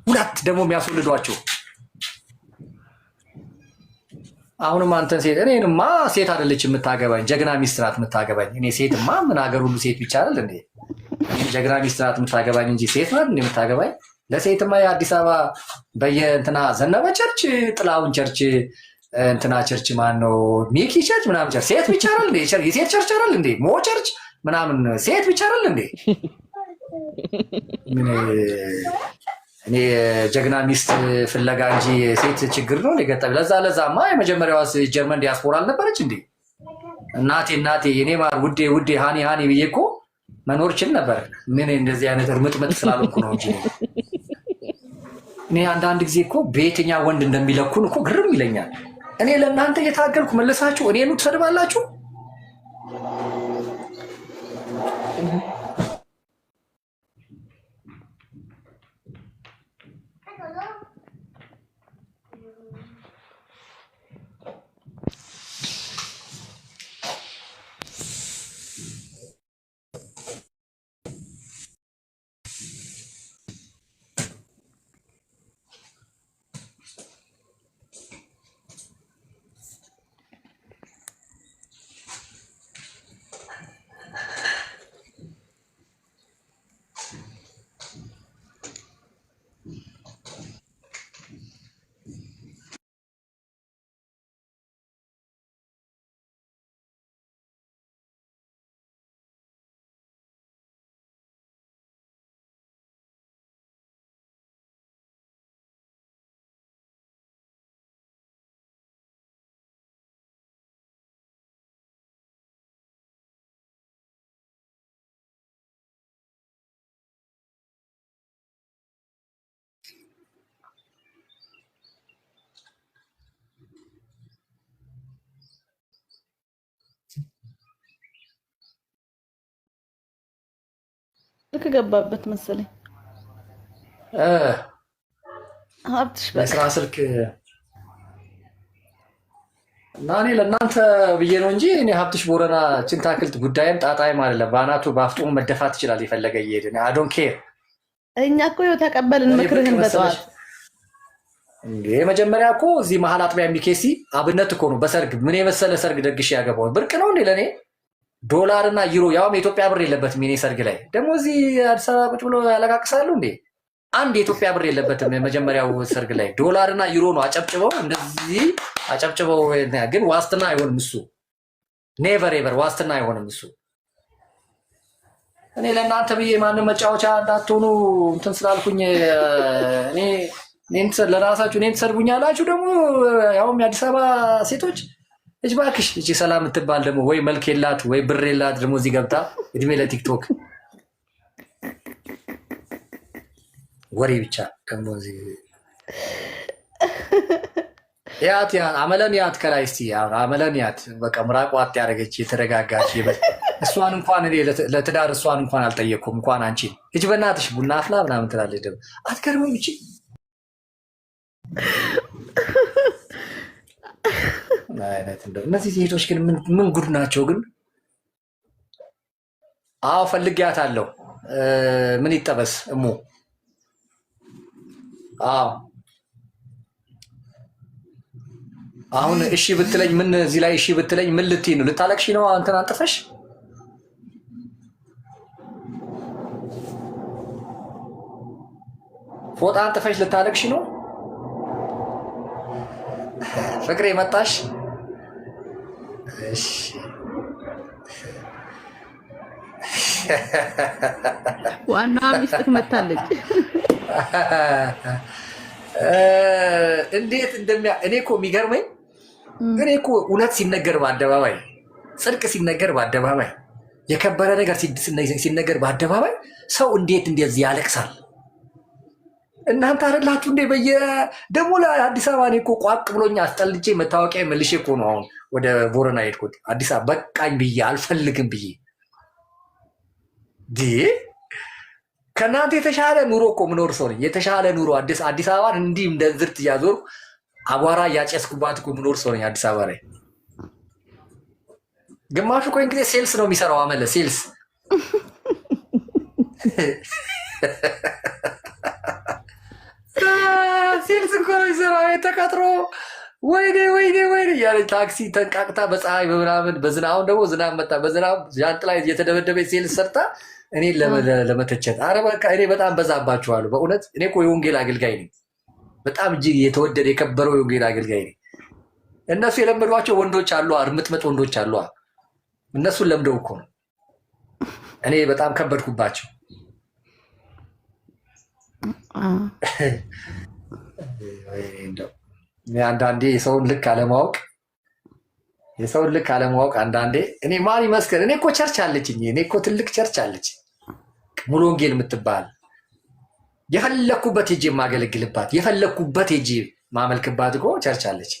ሁለት ደግሞ የሚያስወልዷቸው። አሁንም አንተን ሴት እኔንማ ሴት አይደለች የምታገባኝ፣ ጀግና ሚስት ናት የምታገባኝ። እኔ ሴትማ ምን ሀገር ሁሉ ሴት ብቻ አይደል እንዴ? ጀግና ሚስት ናት የምታገባኝ እንጂ ሴት ናት እንዴ የምታገባኝ? ለሴትማ የአዲስ አበባ በየእንትና ዘነበ ቸርች፣ ጥላውን ቸርች፣ እንትና ቸርች ማን ነው ሚኪ ቸርች ምናምን ቸርች ሴት ብቻ አይደል እንዴ? የሴት ቸርች አይደል እንዴ? ሞ ቸርች ምናምን ሴት ብቻ አይደል እንዴ? እኔ ጀግና ሚስት ፍለጋ እንጂ ሴት ችግር ነው የገጠመኝ። ለዛማ የመጀመሪያዋ ጀርመን ዲያስፖራ አልነበረች እንዴ? እናቴ የኔ ማር ውዴ ሃኒ ብዬ እኮ መኖር ችል ነበር። ምን እንደዚህ አይነት እርምጥምጥ ስላልኩ ነው እንጂ እኔ አንዳንድ ጊዜ እኮ በየትኛ ወንድ እንደሚለኩን እኮ ግርም ይለኛል። እኔ ለእናንተ እየታገልኩ መለሳችሁ እኔኑ ትሰድባላችሁ። ልክ ገባበት መሰለኝ ሀብትሽ በስራ ስልክ እና እኔ ለእናንተ ብዬ ነው እንጂ እኔ ሀብትሽ ቦረና ችንታክልት ጉዳይም ጣጣይም አይደለም። በአናቱ በአፍጡ መደፋት ይችላል የፈለገ እየሄድን አይ ዶንት ኬር። እኛ እኮ ተቀበልን ምክርህን በጠዋት እንዴ መጀመሪያ እኮ እዚህ መሀል አጥቢያ የሚኬሲ አብነት እኮ ነው። በሰርግ ምን የመሰለ ሰርግ ደግሼ ያገባው ብርቅ ነው እንዴ ለኔ? ዶላር እና ዩሮ ያውም የኢትዮጵያ ብር የለበትም። የኔ ሰርግ ላይ ደግሞ እዚህ አዲስ አበባ ቁጭ ብሎ ያለቃቅሳሉ እንዴ? አንድ የኢትዮጵያ ብር የለበትም። የመጀመሪያው ሰርግ ላይ ዶላር እና ዩሮ ነው አጨብጭበው እንደዚህ አጨብጭበው። ግን ዋስትና አይሆንም እሱ። ኔቨር ኤቨር ዋስትና አይሆንም እሱ። እኔ ለእናንተ ብዬ ማንም መጫወቻ እንዳትሆኑ እንትን ስላልኩኝ ለራሳችሁ እኔን ትሰድቡኛላችሁ። ደግሞ ያውም የአዲስ አበባ ሴቶች እጅ እባክሽ እቺ ሰላም የምትባል ደግሞ ወይ መልክ የላት ወይ ብር የላት ደግሞ እዚህ ገብታ እድሜ ለቲክቶክ ወሬ ብቻ ደግሞ እዚህ ያት አመለን ያት ከላይ እስቲ አመለን ያት በቃ ምራቅ ዋጥ ያደረገች የተረጋጋች እሷን እንኳን እኔ ለትዳር እሷን እንኳን አልጠየቅኩም። እንኳን አንቺን እጅ በእናትሽ ቡና አፍላ ምናምን ትላለች። ደግሞ አትገርምም? እቺ አይነት እንደው እነዚህ ሴቶች ግን ምን ጉድ ናቸው ግን? አዎ ፈልጊያታለሁ። ምን ይጠበስ እሙ? አዎ አሁን እሺ ብትለኝ ምን እዚህ ላይ እሺ ብትለኝ ምን ልትይ ነው? ልታለቅሺ ነው? አንተን አንጥፈሽ ፎጣ አንጥፈሽ ልታለቅሺ ነው? ፍቅሬ መጣሽ? እሺ ዋና ሚስጥክ መታለች። እንዴት እኔ እኮ የሚገርመኝ እኔ እኮ እውነት ሲነገር በአደባባይ ጽድቅ ሲነገር በአደባባይ የከበረ ነገር ሲነገር በአደባባይ ሰው እንዴት እንደዚህ ያለቅሳል? እናንተ አይደላችሁ እንዴ? ደግሞ ለአዲስ አበባ እኔ እኮ ቋቅ ብሎኝ አስጠልቼ መታወቂያ መልሼ እኮ ነው አሁን ወደ ቦረና ሄድኩት። አዲስ አበባ በቃኝ ብዬ አልፈልግም ብዬ ከእናንተ የተሻለ ኑሮ እኮ ምኖር ሰው ነኝ። የተሻለ ኑሮ አዲስ አበባን እንዲህ እንደ ዝርት እያዞርኩ አቧራ እያጨስኩባት እኮ ምኖር ሰው ነኝ አዲስ አበባ ላይ። ግማሹ እኮ እንግዲህ ሴልስ ነው የሚሰራው። አመለ ሴልስ ሴልስ እኮ ነው የሚሰራው ተቀጥሮ። ወይኔ እያለች ታክሲ ተንቃቅታ በፀሐይ በምናምን በዝናብ፣ አሁን ደግሞ ዝናብ መጣ። በዝናብ ዣንጥላ እየተደበደበች ሴልስ ሰርታ እኔ ለመተቸት። አረ በቃ እኔ በጣም በዛባችኋለሁ በእውነት። እኔ እኮ የወንጌል አገልጋይ ነኝ። በጣም እጅግ የተወደደ የከበረው የወንጌል አገልጋይ ነኝ። እነሱ የለመዷቸው ወንዶች አሉ፣ እርምጥምጥ ወንዶች አሉ። እነሱን ለምደው እኮ ነው እኔ በጣም ከበድኩባቸው። አንዳንዴ የሰውን ልክ አለማወቅ አንዳንዴ እኔ ማን ይመስገን እኔ እኮ ቸርች አለችኝ። እኔ እኮ ትልቅ ቸርች አለች ሙሉ ወንጌል የምትባል የፈለኩበት ሄጄ የማገለግልባት የፈለኩበት ሄጄ ማመልክባት እኮ ቸርች አለች።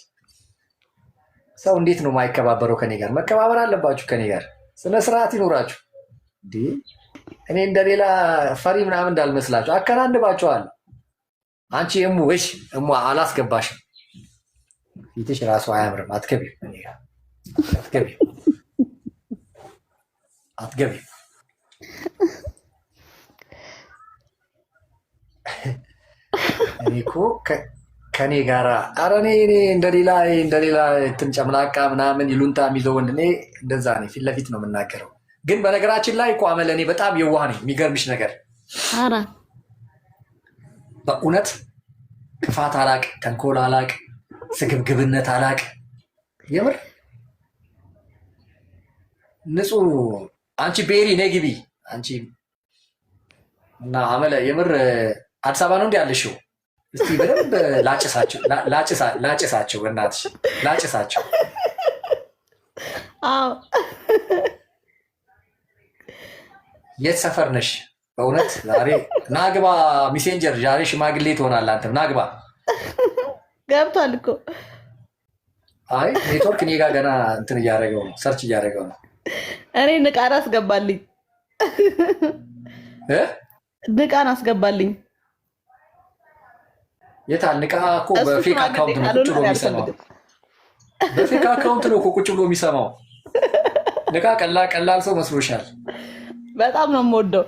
ሰው እንዴት ነው የማይከባበረው? ከኔ ጋር መከባበር አለባችሁ። ከኔ ጋር ስነ ስርዓት ይኖራችሁ። እኔ እንደሌላ ፈሪ ምናምን እንዳልመስላችሁ አከናንባችኋል። አንቺ እሙ አላስገባሽም። ፊትሽ ራሱ አያምርም። አትገቢም። እኔ እኮ ከኔ ጋራ ኧረ እኔ እንደሌላ ጨምላቃ ምናምን ይሉንታ የሚለው ወንድ እኔ እንደዛ ነኝ። ፊት ለፊት ነው የምናገረው። ግን በነገራችን ላይ እኮ አመለ እኔ በጣም የዋህ ነኝ። የሚገርምሽ ነገር በእውነት ክፋት አላቅ፣ ተንኮል አላቅ፣ ስግብግብነት አላቅ። የምር ንጹህ አንቺ ቤሪ ነይ ግቢ አንቺ እና አመለ የምር አዲስ አበባ ነው እንዲ ያለሽው? እስቲ በደንብ ላጭሳቸው በእናትሽ ላጭሳቸው። የት ሰፈር ነሽ? በእውነት ዛሬ ናግባ ሚሴንጀር ዛሬ ሽማግሌ ትሆናለህ አንተም ናግባ። ገብቷል እኮ። አይ ኔትወርክ እኔ ጋር ገና እንትን እያደረገው ነው፣ ሰርች እያደረገው ነው። እኔ ንቃን አስገባልኝ፣ ንቃን አስገባልኝ። የታል ንቃ? እኮ በፌክ አካውንት ነው ቁጭ ብሎ የሚሰማው። በፌክ አካውንት ነው እኮ ቁጭ ብሎ የሚሰማው። ንቃ ቀላል ሰው መስሎሻል? በጣም ነው የምወደው።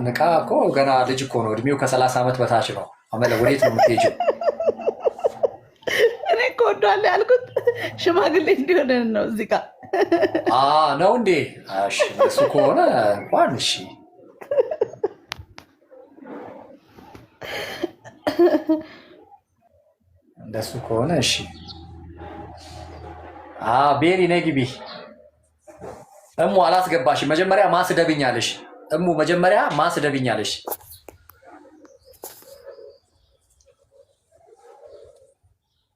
ንቃ እኮ ገና ልጅ እኮ ነው። እድሜው ከ30 ዓመት በታች ነው። አመለ ወዴት ነው የምትሄጂው? እኔ እኮ ወዷል ያልኩት ሽማግሌ እንዲሆን ነው እዚህ ጋር ነው እንዴ? እሺ እሱ ከሆነ እንኳን እሺ። እንደሱ ከሆነ እሺ። ቤሪ ነይ ግቢ። እሙ አላስገባሽ። መጀመሪያ ማስደብኛለሽ። እሙ መጀመሪያ ማስደብኛለሽ።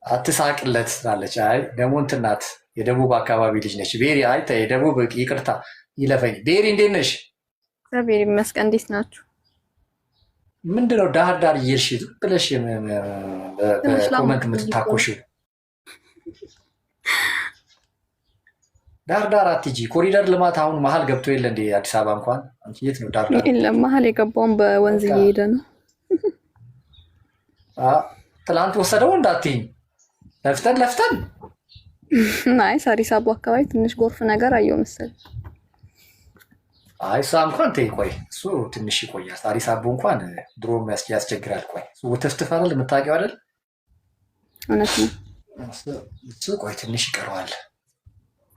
አትሳቅለት አለች። አይ ደግሞ እንትን ናት፣ የደቡብ አካባቢ ልጅ ነች። ቤሪ አይ ተይ፣ የደቡብ ይቅርታ ይለፈኝ። ቤሪ እንዴት ነሽ? እግዚአብሔር ይመስገን። እንዴት ናችሁ? ምንድነው ዳር ዳር እየሄድሽ ዝም ብለሽ በኮመንት የምትታኮሽው? ዳር ዳር አትጂ። ኮሪደር ልማት አሁን መሀል ገብቶ የለ እንዴ? አዲስ አበባ እንኳን አንቺ የት ነው ዳር ዳር? የለም መሀል የገባውን በወንዝ እየሄደ ነው። ትላንት ወሰደው እንዳትይኝ። ለፍተን አይ ሳሪስ አቦ አካባቢ ትንሽ ጎርፍ ነገር አየው መሰል። አይ እሷ እንኳን ተይ ቆይ፣ እሱ ትንሽ ይቆያል። ሳሪስ አቦ እንኳን ድሮም ያስቸግራል። ቆይ እሱ ውትፍትፍ አይደል? የምታውቂው አይደል? እውነት ነው። እሱ ቆይ ትንሽ ይቀረዋል።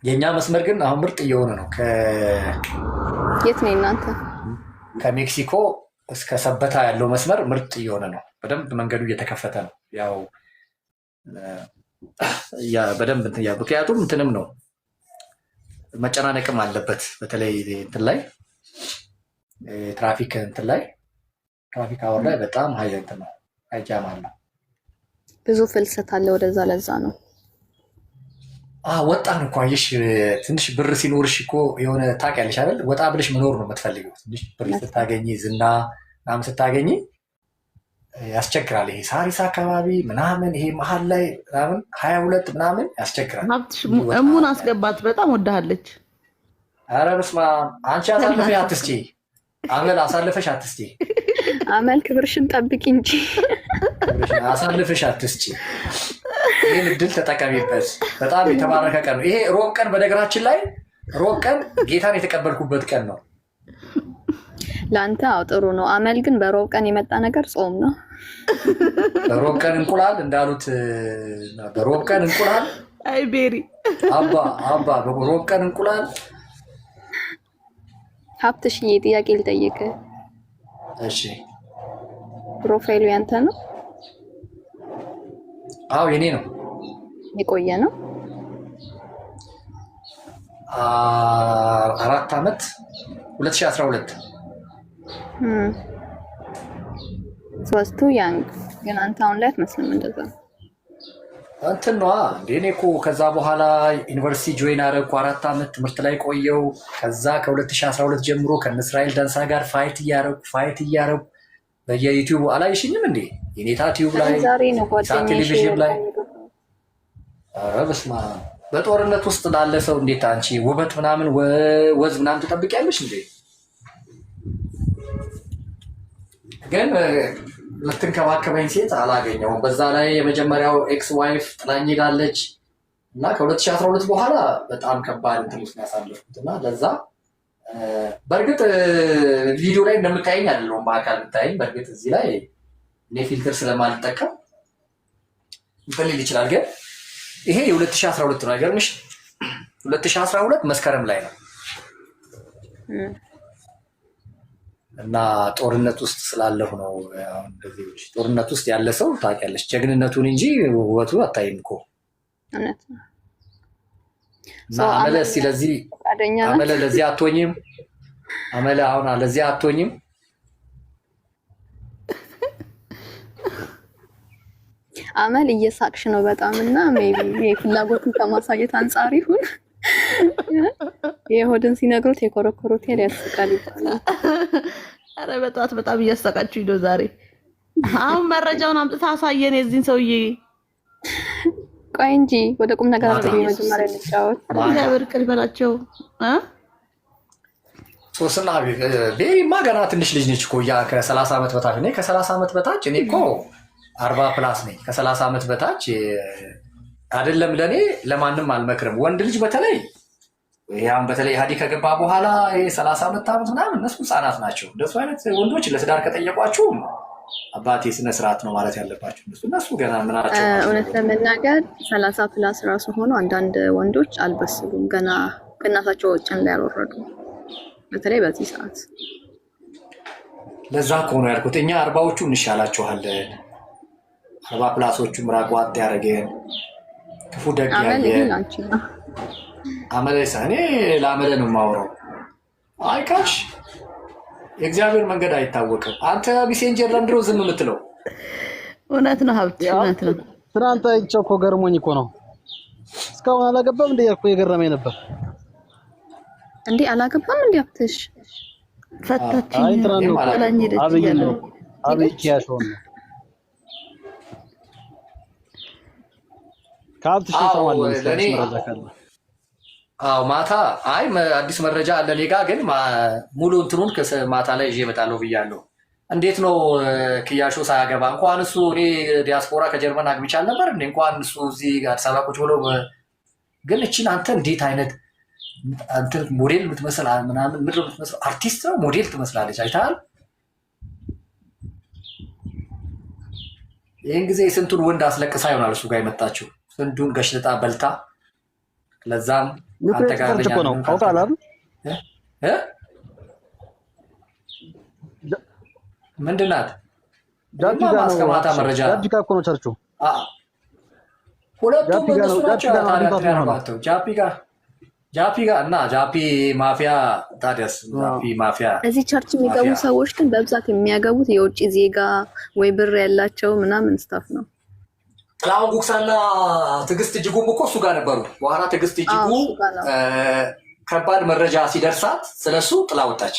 የኛ መስመር ግን አሁን ምርጥ እየሆነ ነው። የት ነው እናንተ? ከሜክሲኮ እስከ ሰበታ ያለው መስመር ምርጥ እየሆነ ነው። በደንብ መንገዱ እየተከፈተ ነው። ያው በደንብ እንትን ምክንያቱም እንትንም ነው መጨናነቅም አለበት። በተለይ እንትን ላይ ትራፊክ እንትን ላይ ትራፊክ አወር ላይ በጣም ሀይል እንትን ነው፣ አይጃም አለው። ብዙ ፍልሰት አለ ወደዛ። ለዛ ነው ወጣን እኮ አየሽ። ትንሽ ብር ሲኖርሽ እኮ የሆነ ታውቂያለሽ አይደል? ወጣ ብለሽ መኖር ነው የምትፈልገው። ትንሽ ብር ስታገኝ ዝና ምናምን ስታገኝ ያስቸግራል። ይሄ ሳሪስ አካባቢ ምናምን ይሄ መሀል ላይ ምናምን 22 ምናምን ያስቸግራል። እሙን አስገባት፣ በጣም ወዳሃለች። ኧረ በስመ አብ። አንቺ አሳልፈሽ አትስጪ፣ አመል አሳልፈሽ አትስጪ። አመል ክብርሽን ጠብቂ እንጂ አሳልፈሽ አትስጪ። ይህን እድል ተጠቀሚበት። በጣም የተባረከ ቀን ነው ይሄ። ሮብ ቀን በነገራችን ላይ ሮብ ቀን ጌታን የተቀበልኩበት ቀን ነው። ለአንተ ጥሩ ነው። አመል ግን በሮብ ቀን የመጣ ነገር ጾም ነው። በሮብ ቀን እንቁላል እንዳሉት በሮብ ቀን እንቁላል። አይ ቤሪ አባ በሮብ ቀን እንቁላል። ሀብትሽዬ ጥያቄ ልጠይቅ። እሺ ፕሮፋይሉ ያንተ ነው? አዎ የኔ ነው። የቆየ ነው? 4 ዓመት 2012 ሶስቱ ያንግ ግን አንተ አሁን ላይ አትመስልም። እንደዛ እንትን ነዋ እንደ እኔ እኮ ከዛ በኋላ ዩኒቨርሲቲ ጆይን አደረኩ። 4 ዓመት ትምህርት ላይ ቆየው። ከዛ ከ2012 ጀምሮ ከነ እስራኤል ዳንሳ ጋር ፋይት እያረኩ በየዩቲዩብ አላይሽኝም እንዴ? የኔታ ቲዩብ ላይ ቴሌቪዥን ላይ። ኧረ በስመ አብ። በጦርነት ውስጥ ላለ ሰው እንዴት አንቺ ውበት ምናምን ወዝ ምናምን ትጠብቂያለሽ እንዴ? ግን ልትንከባከበኝ ሴት አላገኘውም። በዛ ላይ የመጀመሪያው ኤክስ ዋይፍ ጥላኝ ሄዳለች እና ከ2012 በኋላ በጣም ከባድ እንትን ውስጥ ያሳለፍኩት እና ለዛ በእርግጥ ቪዲዮ ላይ እንደምታየኝ አይደለሁም፣ በአካል የምታየኝ። በእርግጥ እዚህ ላይ እኔ ፊልተር ስለማልጠቀም ይፈልግ ይችላል። ግን ይሄ የ2012 ነው። አይገርምሽ? 2012 መስከረም ላይ ነው እና ጦርነት ውስጥ ስላለሁ ነው። እንደዚህ ጦርነት ውስጥ ያለ ሰው ታውቂያለሽ ጀግንነቱን እንጂ ውበቱ አታይም እኮ። አመለ ስለዚህ አመለ ለዚህ አትሆኝም። አመለ አሁን ለዚህ አትሆኝም። አመል እየሳቅሽ ነው በጣም እና ሜቢ የፍላጎትን ከማሳየት አንጻር ይሁን የሆድን ሲነግሩት የኮረኮሮት ያስቃል ይባላል። አረ በጣም በጣም እያሳቃችሁ ነው ዛሬ። አሁን መረጃውን አምጥታ አሳየን የዚህን ሰውዬ። ቆይ እንጂ ወደ ቁም ነገር አለኝ። መጀመሪያ ልጫወት እግዚአብሔር ቅል በላቸው። ሶስና ቤሪማ ገና ትንሽ ልጅ ነች እኮ ያ ከ30 ዓመት በታች ነኝ። ከ30 ዓመት በታች እኔ እኮ 40 ፕላስ ነኝ። ከ30 ዓመት በታች አይደለም ለኔ ለማንም አልመክርም። ወንድ ልጅ በተለይ ያም በተለይ ኢህአዴግ ከገባ በኋላ ይሄ 32 ዓመት ምናምን እነሱ ህፃናት ናቸው። እንደሱ አይነት ወንዶች ለትዳር ከጠየቋችሁ አባቴ ስነ ስርዓት ነው ማለት ያለባቸው። እነሱ ገና ምናቸው እውነት ለመናገር 30 ፕላስ ራሱ ሆኖ አንዳንድ ወንዶች አልበስሉም፣ ገና ከእናታቸው ጭን ላይ አልወረዱም። በተለይ በዚህ ሰዓት ለዛ ከሆነ ያልኩት እኛ 40ዎቹ እንሻላችኋለን። 40 ፕላሶቹ ምራቅ ዋጥ ያደረገን ክፉ ደግ ያየ አመለ ሰኔ ለአመለ ነው የማወራው። አይካሽ የእግዚአብሔር መንገድ አይታወቅም። አንተ ሜሴንጀር ለምንድነው ዝም የምትለው? እውነት ነው ሀብት፣ እውነት ነው። ትናንት አይቼው እኮ ገርሞኝ እኮ ነው። እስካሁን አላገባም እንዴ ያልኩ የገረመኝ ነበር። እንዴ አላገባም እንዴ አብትሽ? ፈታችኝ አለኝ ሄደች። አብይ ያሰው ነው ካብትሽ ተማለ መረጃ ካለ ማታ አዲስ መረጃ አለ እኔ ጋ፣ ግን ሙሉ እንትኑን ማታ ላይ ይዤ እመጣለሁ ብያለሁ። እንዴት ነው ክያሾ ሳያገባ እንኳን እሱ እኔ ዲያስፖራ ከጀርመን አግብቻል ነበር እንኳን እሱ እዚህ አዲስ አበባ ቁጭ ብሎ ግን እቺን አንተ እንዴት አይነት አንተ ሞዴል የምትመስል ምናምን ምድር የምትመስል አርቲስት ነው ሞዴል ትመስላለች። አይተሃል? ይህን ጊዜ ስንቱን ወንድ አስለቅሳ ይሆናል እሱ ጋር የመጣችው ስንቱን ገሽልጣ በልታ። ለዛም አንተ ጋር ነው ታውቃለህ ምንድን ናት ጃፒ ጋር ነው ማታ መረጃ ጃፒ ጋር እኮ ነው ቸርቹ። ሁለቱም እነሱ ናቸው ታዲያ ጃፒ ጋር እና ጃፒ ማፊያ ታዲያስ ጃፒ ማፊያ። እዚህ ቸርች የሚገቡ ሰዎች ግን በብዛት የሚያገቡት የውጭ ዜጋ ወይ ብር ያላቸው ምናምን ስታፍ ነው። ጥላሁን ጉክሳና ትዕግስት እጅጉም እኮ እሱ ጋር ነበሩ። በኋላ ትዕግስት እጅጉ ከባድ መረጃ ሲደርሳት ስለሱ ጥላ ወጣች።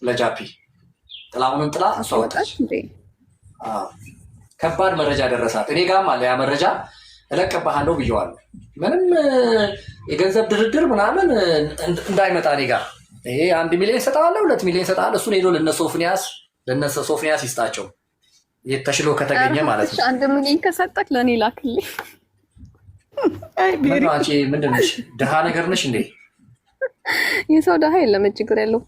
ለጃፒ ጥላሁንን ጥላ እሷ ወጣች። ከባድ መረጃ ደረሳት። እኔ ጋርም አለ ያ መረጃ፣ እለቅብሃለሁ ብየዋለሁ። ምንም የገንዘብ ድርድር ምናምን እንዳይመጣ እኔ ጋር ይሄ 1 ሚሊዮን ሰጣለሁ 2 ሚሊዮን ሰጣለሁ እሱን ሄዶ ለነ ሶፍኒያስ ይስጣቸው የተሽሎ ከተገኘ ማለት ነው። 1 ሚሊዮን ከሰጠክ ለኔ ላክልኝ። አንቺ ምንድን ነሽ? ድሃ ነገር ነሽ እንዴ? የሰው ድሃ የለም ችግር ያለው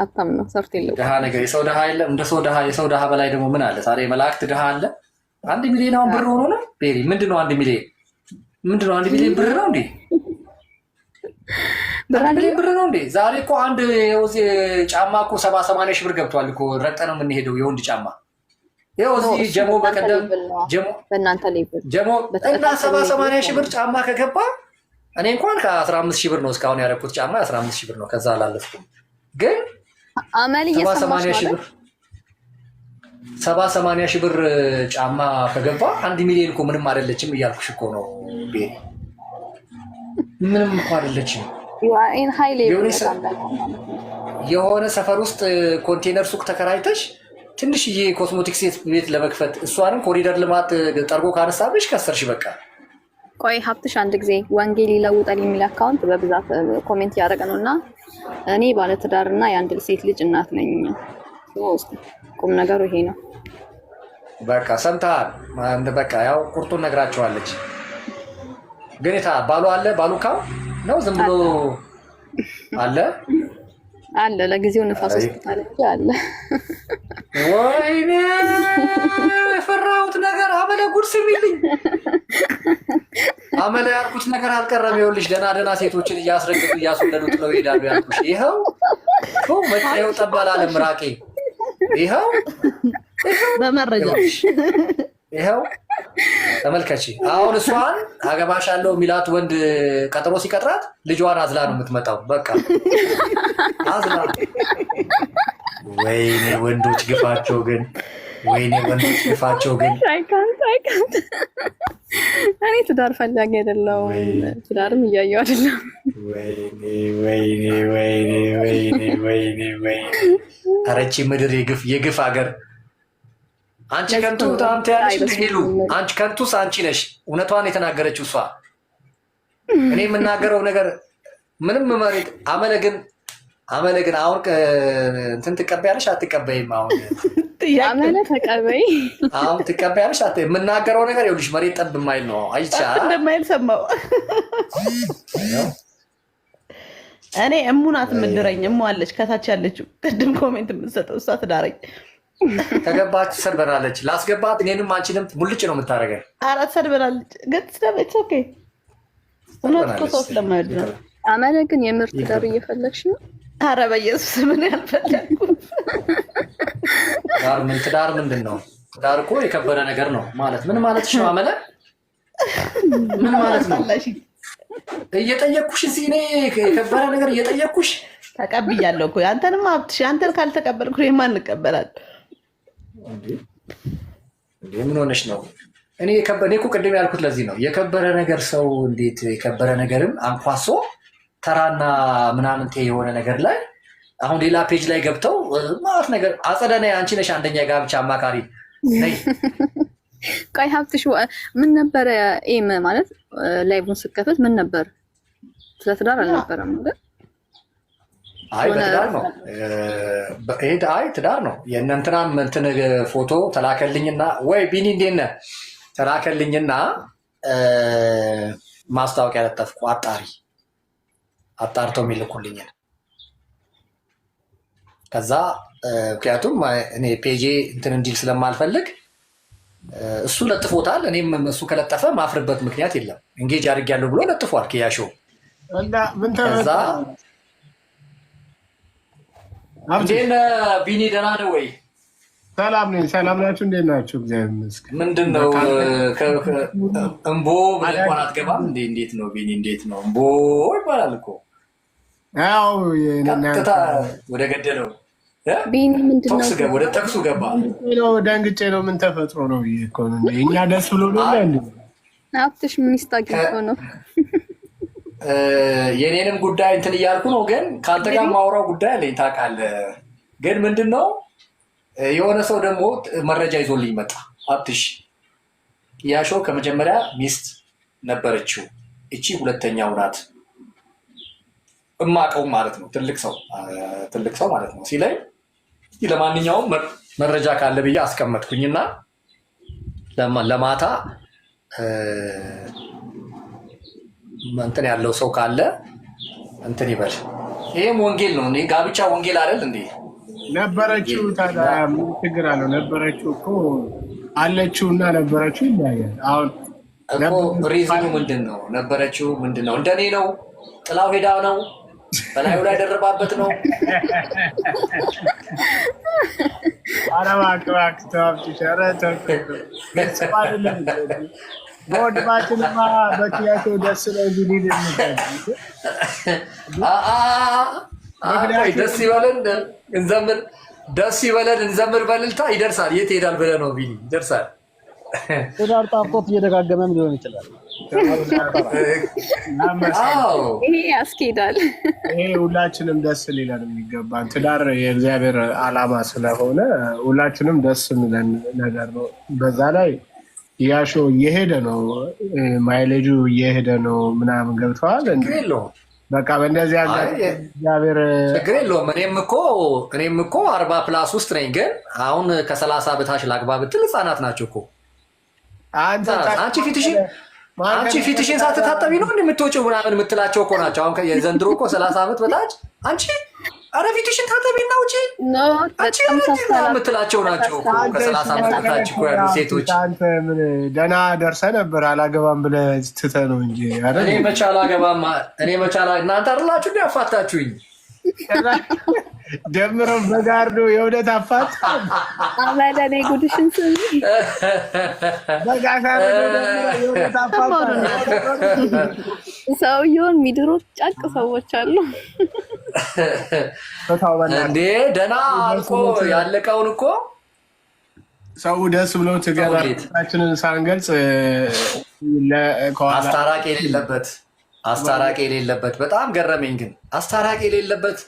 አታም ነው ሰርት የለው ድሃ ነገር የሰው ድሃ የለም። እንደ ሰው ድሃ የሰው ድሃ በላይ ደግሞ ምን አለ ታዲያ? የመላእክት ድሃ አለ። 1 ሚሊዮን አሁን ብር ሆኖ ነው ቤሪ? ምንድነው 1 ሚሊዮን? ምንድነው 1 ሚሊዮን ብር ነው እንዴ? ብር ነው እንዴ? ዛሬ እኮ አንድ ጫማ እኮ 70-80 ሺህ ብር ገብቷል እኮ። ረግጠን ነው የምንሄደው የወንድ ጫማ። ይኸው እዚህ ጀሞ በቀደም በእናንተ ሌቭል ጀሞ እና 70-80 ሺህ ብር ጫማ ከገባ እኔ እንኳን ከ15 ሺህ ብር ነው እስካሁን ያደረኩት ጫማ 15 ሺህ ብር ነው። ከዛ አላለፍኩም። ግን አመል እየሰማሽ ነው 70-80 ሺህ ብር ጫማ ከገባ 1 ሚሊዮን እኮ ምንም አይደለችም እያልኩሽ እኮ ነው። ምንም እኮ አይደለችም። የሆነ ሰፈር ውስጥ ኮንቴነር ሱቅ ተከራይተሽ ትንሽዬ ኮስሞቲክስ ቤት ለመክፈት እሷንም ኮሪደር ልማት ጠርጎ ካነሳብሽ ከሰርሽ በቃ። ቆይ ሀብትሽ አንድ ጊዜ ወንጌል ይለውጣል የሚል አካውንት በብዛት ኮሜንት ያደረገ ነው እና እኔ ባለትዳርና የአንድ ሴት ልጅ እናት ነኝ። ቁም ነገሩ ይሄ ነው። በቃ ሰምተሃል። በቃ ያው ቁርጡን ነግራቸዋለች። ግን ባሉ አለ ባሉካው ነው ዝም ብሎ አለ ለጊዜው ንፋስ ሆስፒታል አለ። ወይኔ የፈራሁት ነገር አመለ ጉድ ስሚልኝ። አመለ ያልኩት ነገር አልቀረም። ይኸውልሽ ደህና ሴቶችን እያስረገጡ እያስወለዱ ጥለው ይሄዳሉ ያልኩሽ ይኸው መጣየው ጠባላለ ምራቄ ይኸው በመረጃ ይኸው ተመልከቺ። አሁን እሷን አገባሻለሁ ሚላት ወንድ ቀጠሮ ሲቀጥራት ልጇን አዝላ ነው የምትመጣው። በቃ አዝላ። ወይኔ ወንዶች ግፋቸው ግን፣ ወይኔ ወንዶች ግፋቸው ግን። እኔ ትዳር ፈላጊ አይደለሁም፣ ትዳርም እያየሁ አይደለም። ኧረ ይህቺ ምድር የግፍ ሀገር። አንቺ ከንቱ ታምት ያለሽ ሄሉ፣ አንቺ ከንቱስ አንቺ ነሽ። እውነቷን የተናገረችው እሷ። እኔ የምናገረው ነገር ምንም መሬት አመለ ግን አሁን እንትን ትቀበያለሽ አትቀበይም? አሁን አመለ ተቀበይ። አሁን ትቀበያለሽ የምናገረው ነገር ይኸውልሽ መሬት ጠብ የማይል ነው። አይቻ እንደማይል ሰማው። እኔ እሙናት ምድረኝ እሙ አለች ከታች ያለችው ቅድም ኮሜንት የምትሰጠው እሷ ትዳረኝ ተገባች ሰድበናለች ላስገባት እኔንም አንቺንም ሙልጭ ነው የምታረገው አራት ሰድበናለች ግን ስለበች ኦኬ እውነት እኮ ሰው ስለማይወድ ነው አመለ ግን የምር ትዳር እየፈለግሽ ነው ኧረ በኢየሱስ ምን ያልፈለግኩት ትዳር ምንድን ነው ትዳር እኮ የከበረ ነገር ነው ማለት ምን ማለት ነው አመለ ምን ማለት ነው እየጠየቅኩሽ እዚህ እኔ የከበረ ነገር እየጠየቅኩሽ ተቀብያለሁ እኮ አንተንም ሀብትሽ አንተን ካልተቀበልኩ የማን እንቀበላለን እንዴ ምን ሆነሽ ነው እኔ እኮ ቅድም ያልኩት ለዚህ ነው የከበረ ነገር ሰው እንዴት የከበረ ነገርም አንኳሶ ተራና ምናምን የሆነ ነገር ላይ አሁን ሌላ ፔጅ ላይ ገብተው ማለት ነገር አጸደነ አንቺ ነሽ አንደኛ ጋብቻ አማካሪ ነይ ቆይ ሀብትሽ ምን ነበር ኤም ማለት ላይቭን ስከፈት ምን ነበር ስለ ትዳር አልነበረም አይደል አይ በትዳር ነው አይ ትዳር ነው የእነንትናም እንትን ፎቶ ተላከልኝና ወይ ቢኒ እንዴት ነህ ተላከልኝና ማስታወቂያ ለጠፍኩ አጣርተው የሚልኩልኝ ከዛ ምክንያቱም እኔ ፔጄ እንትን እንዲል ስለማልፈልግ እሱ ለጥፎታል እኔም እሱ ከለጠፈ ማፍርበት ምክንያት የለም እንጌጅ አድርጌያለሁ ብሎ ለጥፏል ከያሾ እና ምን ተረዛ እንዴት ቢኒ ደህና ነው ወይ ሰላም ነኝ ሰላም ናችሁ እንዴት ናችሁ እግዚአብሔር ይመስገን ምንድነው እምቦ ብለህ እንኳን አትገባም እንዴት ነው ቢኒ እንዴት ነው እምቦ ይባላል እኮ አዎ ወደ ገደለው ቢኒ ምንድነው ወደ ተክሱ ገባ ነው ደንግጬ ነው ምን ተፈጥሮ ነው እኮ እኛ ደስ ብሎ ነው እንዴ ሀብትሽ ምን ይስታገው ነው የኔንም ጉዳይ እንትን እያልኩ ነው ግን ካንተ ጋር ማውራው ጉዳይ አለኝ ታውቃለህ ግን ምንድነው የሆነ ሰው ደግሞ መረጃ ይዞልኝ መጣ ሀብትሽ ያሾ ከመጀመሪያ ሚስት ነበረችው እቺ ሁለተኛው ናት እማቀው ማለት ነው ትልቅ ሰው ማለት ነው ሲለኝ ለማንኛውም መረጃ ካለ ብዬ አስቀመጥኩኝና ለማታ እንትን ያለው ሰው ካለ እንትን ይበል ይሄም ወንጌል ነው እንዴ ጋብቻ ወንጌል አይደል እንዴ ነበረችው ታዲያ ምን ችግር አለው ነበረችው እኮ አለችውና ነበረችው ይላያል አሁን ሪዝኑ ምንድነው ነበረችው ምንድነው እንደኔ ነው ጥላው ሄዳ ነው በላዩ ላይ ደረባበት ነው አራማክራክ ታፍቲ ሸራተ ወድባችንማ በኪያቸው ደስ ነው ቢሊል ደስ ይበለን እንዘምር በልልታ ይደርሳል የት ሄዳል ብለህ ነው ቢኒ ይደርሳል ትዳር ጣፍቶት እየደጋገመም ሊሆን ይችላል ይሄ ያስኬዳል ይሄ ሁላችንም ደስ ሊለን የሚገባን ትዳር የእግዚአብሔር ዓላማ ስለሆነ ሁላችንም ደስ የሚለን ነገር ነው በዛ ላይ ያሾ እየሄደ ነው ማይሌጁ እየሄደ ነው ምናምን ገብተዋል በቃ በእንደዚህ እግዚአብሔር ችግር የለውም እኔም እኮ 40 ፕላስ ውስጥ ነኝ ግን አሁን ከ30 በታች ላግባ ብትል ህፃናት ናቸው እኮ አንቺ ፊትሽን ሳትታጠቢ ነው የምትወጪው ምናምን የምትላቸው እኮ ናቸው አሁን የዘንድሮ እኮ 30 ዓመት በታች አንቺ ኧረ ፊትሽን ታጠቢና ውጪ የምትላቸው ናቸው ከ30 ዓመት በታች እኮ ያሉ ሴቶች አንተ ምን ደህና ደርሰህ ነበር አላገባም ብለህ ትተህ ነው እንጂ እኔ መቼ አላገባም እናንተ አይደላችሁ እንደ አፋታችሁኝ ደምረው በጋርዶ የእውነት አፋት አማዳኔ ጉድሽን ስሚ በጋሻረ የእውነት አፋት ሰውየውን ሚድሮ ጫቅ ሰዎች አሉ እንዴ ደህና አልቆ ያለቀውን እኮ ሰው ደስ ብሎ ትገባችንን ሳንገልጽ አስታራቂ የሌለበት በጣም ገረመኝ ግን አስታራቂ የሌለበት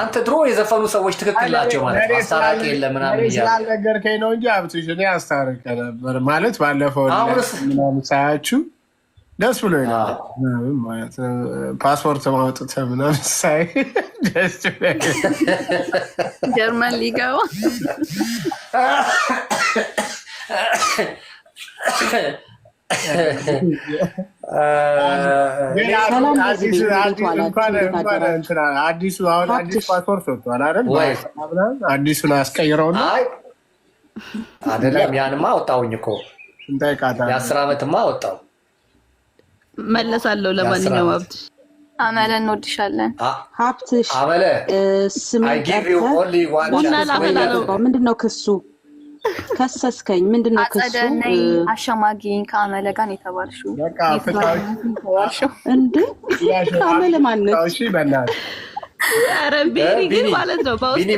አንተ ድሮ የዘፈኑ ሰዎች ትክክል ናቸው ማለት ነው አስታራቂ የለ ምናምን ስላልነገርከኝ ነው እንጂ ሀብትሽ እኔ አስታርቀ ነበር ማለት ባለፈው ምናምን ሳያችሁ ደስ ብሎ ማለት ፓስፖርት ማውጣት ምናምን ሳይ ደስ ጀርመን ሊገባ አዲሱ ፓስፖርት ወጥቷል አይደል? አዲሱን አስቀይረው ነው አይደለም? ያንማ አወጣሁኝ እኮ የ10 ዓመትማ አወጣሁ። መለሳለሁ። ለማንኛውም ሀብትሽ አመለ እንወድሻለን። ሀብትሽ አመለ ምንድነው ክሱ? ከሰስከኝ ምንድነው ክሱ? አጸደነይ አሸማጊኝ ከአመለ ጋር የተባልሽው እንዴ? ከአመለ ማነው? እሺ በእናትህ ኧረ ቢኒ ግን ማለት ነው በውስጥ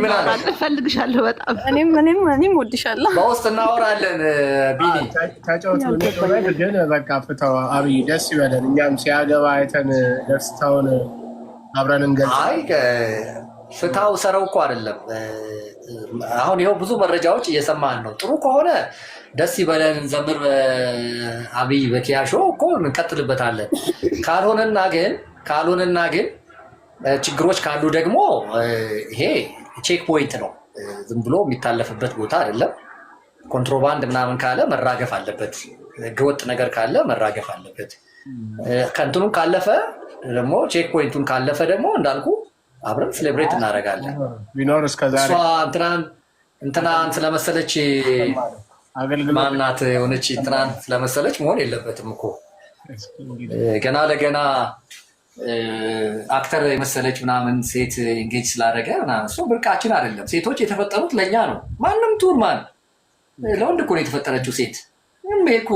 እፈልግሻለሁ በጣም እኔም ወድሻለሁ። በውስጥ እናወራለን። ቢኒ ተጫወት ግን በቃ ፍታው። አብይ ደስ ይበለን። እኛም ሲያገባ አይተን ደስታውን አብረን እንገልጽ። አይ ፍታው ሰረው እኮ አይደለም። አሁን ይኸው ብዙ መረጃዎች እየሰማን ነው። ጥሩ ከሆነ ደስ ይበለን፣ ዘምር አብይ በኪያሾ እኮ እንቀጥልበታለን። ካልሆነና ግን ችግሮች ካሉ ደግሞ ይሄ ቼክ ፖይንት ነው። ዝም ብሎ የሚታለፍበት ቦታ አይደለም። ኮንትሮባንድ ምናምን ካለ መራገፍ አለበት። ህገወጥ ነገር ካለ መራገፍ አለበት። ከእንትኑም ካለፈ ደግሞ ቼክ ፖይንቱን ካለፈ ደግሞ እንዳልኩ አብረን ሴሌብሬት እናደርጋለን። እሷ እንትናን ስለመሰለች ማናት የሆነች እንትናን ስለመሰለች መሆን የለበትም እኮ ገና ለገና አክተር የመሰለች ምናምን ሴት ኢንጌጅ ስላደረገ ምናምን እሱ ብርቃችን አይደለም። ሴቶች የተፈጠሩት ለእኛ ነው። ማንም ቱር ማን ለወንድ እኮ ነው የተፈጠረችው ሴት። ይሄ እኮ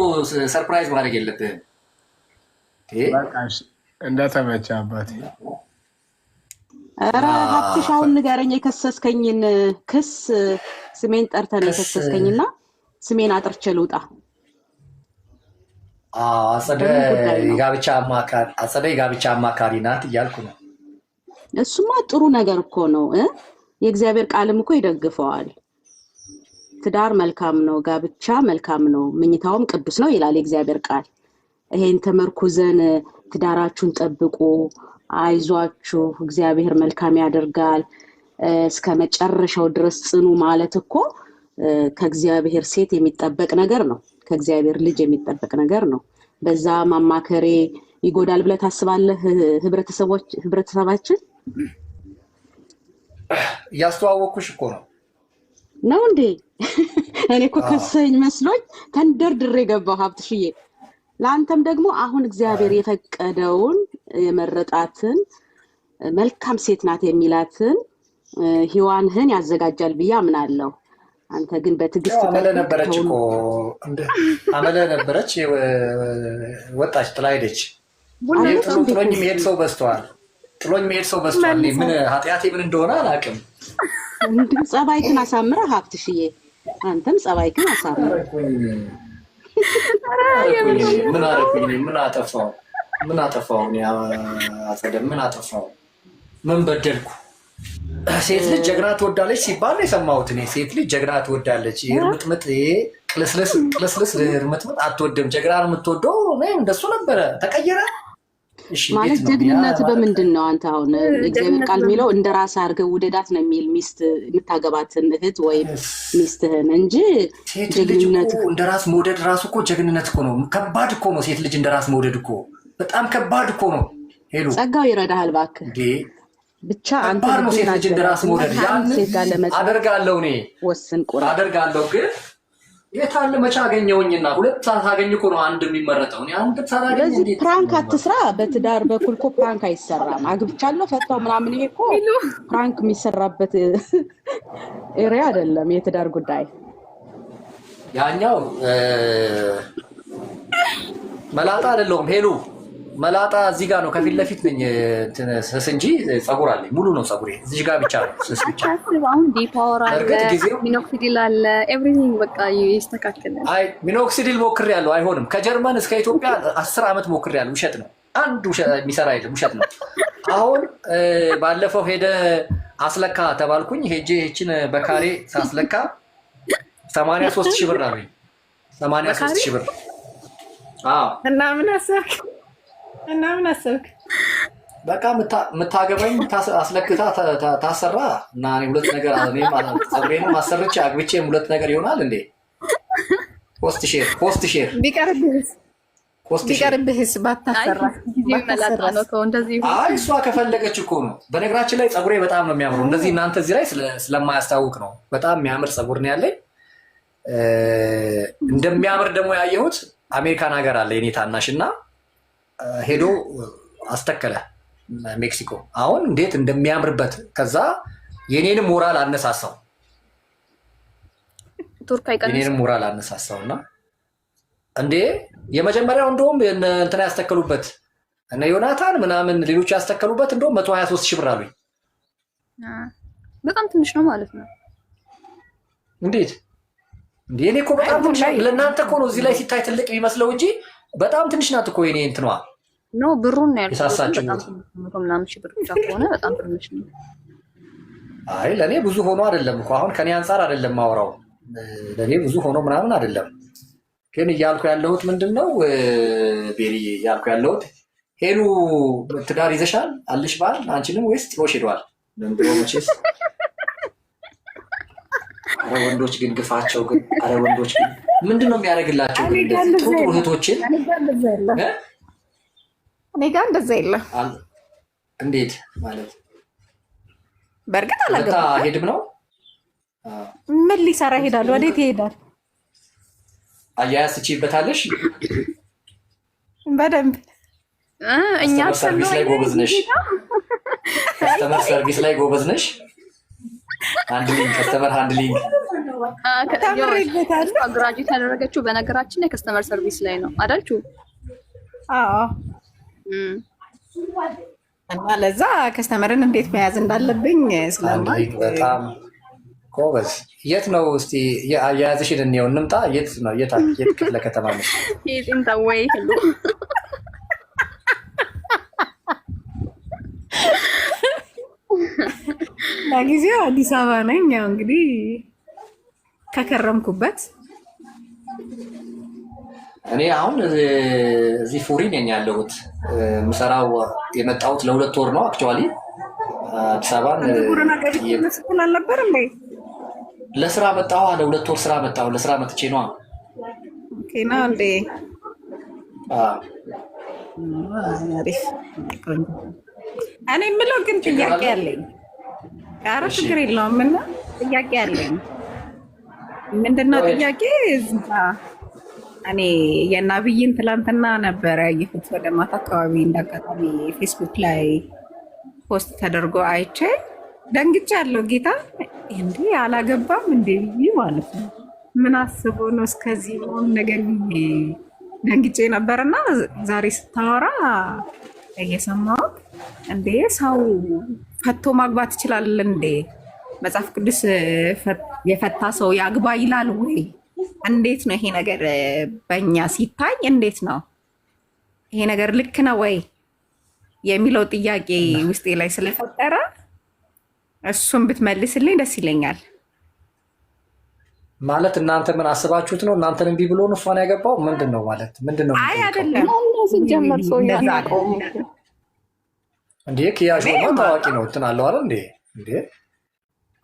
ሰርፕራይዝ ማድረግ የለብህም። እንደተመቸ አባቴ። ኧረ ሀብትሽ አሁን ንገረኝ የከሰስከኝን ክስ። ስሜን ጠርተን የከሰስከኝና ስሜን አጥርቼ ልውጣ። አጸደ የጋብቻ አማካሪ ናት እያልኩ ነው። እሱማ ጥሩ ነገር እኮ ነው። የእግዚአብሔር ቃልም እኮ ይደግፈዋል። ትዳር መልካም ነው፣ ጋብቻ መልካም ነው፣ ምኝታውም ቅዱስ ነው ይላል የእግዚአብሔር ቃል። ይሄን ተመርኩዘን ትዳራችሁን ጠብቁ፣ አይዟችሁ፣ እግዚአብሔር መልካም ያደርጋል፣ እስከ መጨረሻው ድረስ ጽኑ ማለት እኮ ከእግዚአብሔር ሴት የሚጠበቅ ነገር ነው። ከእግዚአብሔር ልጅ የሚጠበቅ ነገር ነው። በዛ ማማከሬ ይጎዳል ብለህ ታስባለህ? ህብረተሰባችን እያስተዋወቅኩሽ እኮ ነው እንዴ? እኔ እኮ ከሰኝ መስሎኝ ተንደርድሬ ገባሁ ሀብትሽዬ። ለአንተም ደግሞ አሁን እግዚአብሔር የፈቀደውን የመረጣትን መልካም ሴት ናት የሚላትን ሔዋንህን ያዘጋጃል ብዬ አምናለሁ። አንተ ግን በትዕግስት አመለ ነበረች እኮ አመለ ነበረች፣ ወጣች፣ ጥላ ሄደች። ጥሎኝ የሚሄድ ሰው በዝቷል። ምን ኃጢአቴ ምን እንደሆነ አላውቅም። እንዲሁ ጸባይክን አሳምረህ ሀብትሽዬ፣ አንተም ጸባይክን አሳምረህ። ምን አደረኩኝ? ምን አጠፋሁ? ምን በደልኩ? ሴት ልጅ ጀግና ትወዳለች ሲባል ነው የሰማሁት እኔ። ሴት ልጅ ጀግና ትወዳለች። ይርምጥምጥ ቅልስልስ እርምጥምጥ አትወድም። ጀግና ነው የምትወደው። እንደሱ ነበረ። ተቀየረ ማለት ጀግንነት በምንድን ነው? አንተ አሁን እግዚአብሔር ቃል የሚለው እንደ ራስ አድርገህ ውደዳት ነው የሚል ሚስት የምታገባትን እህት ወይም ሚስትህን እንጂ ጀግንነት እንደ ራስ መውደድ ራሱ እኮ ጀግንነት እኮ ነው። ከባድ እኮ ነው። ሴት ልጅ እንደ ራስ መውደድ እኮ በጣም ከባድ እኮ ነው። ሄሉ ጸጋው ይረዳሃል እባክህ። ብቻ አንተ ነው ሴት ልጅ እንደ ራስ መውደድ አደርጋለሁ እኔ ወስን ቁራ አደርጋለሁ ግን የታለ መቻ አገኘውኝና ሁለት ሰዓት አገኘ እኮ ነው አንድ የሚመረጠው። እኔ አንድ ሰዓት አገኘ እንዴ? ፕራንክ አትስራ። በትዳር በኩል እኮ ፕራንክ አይሰራም። አግብቻለሁ ፈታው ምናምን ይሄ እኮ ፕራንክ የሚሰራበት ኤሪያ አይደለም የትዳር ጉዳይ። ያኛው መላጣ አይደለም ሄሉ፣ መላጣ እዚህ ጋር ነው ከፊት ለፊት ነኝ ስስ እንጂ ጸጉር አለኝ። ሙሉ ነው ጸጉሬ እዚህ ጋር ብቻ ነው ስስ ብቻ። አሁን ዲፓወር አለ፣ ሚኖክሲዲል አለ፣ ኤቭሪቲንግ በቃ ይስተካከላል። አይ ሚኖክሲዲል ሞክሬያለሁ፣ አይሆንም። ከጀርመን እስከ ኢትዮጵያ 10 ዓመት ሞክሬያለሁ። ውሸት ነው። አንድ የሚሰራ የለም፣ ውሸት ነው። አሁን ባለፈው ሄደ አስለካ ተባልኩኝ። ሄጄ ይህችን በካሬ ሳስለካ 83,000 ብር አለኝ። 83,000 ብር። አዎ። እና ምን አሰብክ? በቃ የምታገባኝ አስለክታ ታሰራ እና እኔ ሁለት ነገር ጸጉሬንም አሰርቼ አግብቼም ሁለት ነገር ይሆናል እንዴ? ፖስት ሼር ቢቀርብስ ቢቀርብህስ ባታሰራ እሷ ከፈለገች እኮ ነው። በነገራችን ላይ ፀጉሬ በጣም ነው የሚያምረው። እንደዚህ እናንተ እዚህ ላይ ስለማያስታውቅ ነው። በጣም የሚያምር ፀጉር ነው ያለኝ። እንደሚያምር ደግሞ ያየሁት አሜሪካን ሀገር አለ የኔ ታናሽ እና ሄዶ አስተከለ ሜክሲኮ። አሁን እንዴት እንደሚያምርበት ከዛ የኔንም ሞራል አነሳሳው የኔንም ሞራል አነሳሳውና እንዴ የመጀመሪያው እንደውም እንትና ያስተከሉበት እነ ዮናታን ምናምን ሌሎች ያስተከሉበት እንደውም 123 ሺህ ብር አሉኝ። በጣም ትንሽ ነው ማለት ነው። እንዴት እንዴ እኔ እኮ በጣም ትንሽ ለእናንተ እኮ ነው እዚህ ላይ ሲታይ ትልቅ የሚመስለው እንጂ በጣም ትንሽ ናት እኮ የኔ እንትኗ ነው። ብሩን ነው ያልኩት ምናምን ሺህ ብር ብቻ ከሆነ በጣም ትንሽ ነው። አይ ለእኔ ብዙ ሆኖ አይደለም እኮ አሁን ከኔ አንጻር አይደለም ማውራው ለእኔ ብዙ ሆኖ ምናምን አይደለም። ግን እያልኩ ያለሁት ምንድን ነው ቤሪ እያልኩ ያለሁት ሄሉ ትዳር ይዘሻል አለሽ ባል አንቺንም ወይስ ጥሎሽ ሄዷል? ለምንድን ነው መቼስ አረ ወንዶች ግን ግፋቸው ግን አረ ወንዶች ግን ምንድን ነው የሚያደርግላቸው? ጥሩ እህቶችን እኔ ጋር እንደዛ የለም። እንዴት ማለት በእርግጥ አላገባም። ሄድም ነው ምን ሊሰራ ይሄዳል? ወዴት ይሄዳል? አያያዝ ትችይበታለሽ በደንብ። እኛ ሰርቪስ ላይ ጎበዝ ነሽ። ከስተመር ሰርቪስ ላይ ጎበዝ ነሽ። ሃንድሊንግ ከስተመር ሃንድሊንግ ግራጁዌት ያደረገችው በነገራችን ላይ ከስተመር ሰርቪስ ላይ ነው አይደልችሁ? አዎ። እና ለዛ ከስተመርን እንዴት መያዝ እንዳለብኝ ስለማውቅ በጣም ጎበዝ። የት ነው እስቲ አያያዝሽን እንየው እንምጣ። የት ነው የት ክፍለ ከተማ ነው? ይዝንታወይ ሁሉ ለጊዜው አዲስ አበባ ነኝ። ያው እንግዲህ ከከረምኩበት እኔ አሁን እዚህ ፉሪ ነኝ ያለሁት። ምሰራው የመጣሁት ለ2 ወር ነው አክቹአሊ አዲስ አበባን አልነበር እንዴ? ለስራ መጣሁ። ለ2 ወር ስራ መጣሁ። ለስራ መጥቼ ነው። ኦኬ ነው እንዴ? አሪፍ። እኔ የምለው ግን ጥያቄ አለኝ። ኧረ ችግር የለውም። እና ጥያቄ አለኝ። ምንድነው ጥያቄ? እኔ የናብይን ትላንትና ነበረ ያየሁት ወደ ማታ አካባቢ እንዳጋጣሚ ፌስቡክ ላይ ፖስት ተደርጎ አይቼ ደንግጫለሁ። ጌታ እንዴ አላገባም እንዴ ብዬ ማለት ነው። ምን አስቦ ነው እስከዚህ ሆን ነገር ብዬ ደንግጬ ነበርና ዛሬ ስታወራ እየሰማሁ እንዴ ሰው ፈቶ ማግባት ይችላል እንዴ? መጽሐፍ ቅዱስ የፈታ ሰው ያግባ ይላል ወይ? እንዴት ነው ይሄ ነገር በእኛ ሲታይ እንዴት ነው ይሄ ነገር ልክ ነው ወይ የሚለው ጥያቄ ውስጤ ላይ ስለፈጠረ እሱን ብትመልስልኝ ደስ ይለኛል። ማለት እናንተ ምን አስባችሁት ነው? እናንተን እምቢ ብሎ ነው እሷን ያገባው? ምንድን ነው ማለት ምንድን ነው? አይ አይደለም ሲጀመር ሰው ያናቀው እንዴ ክያሽ ነው ታዋቂ ነው እንትን አለው አይደል እንዴ? እንዴ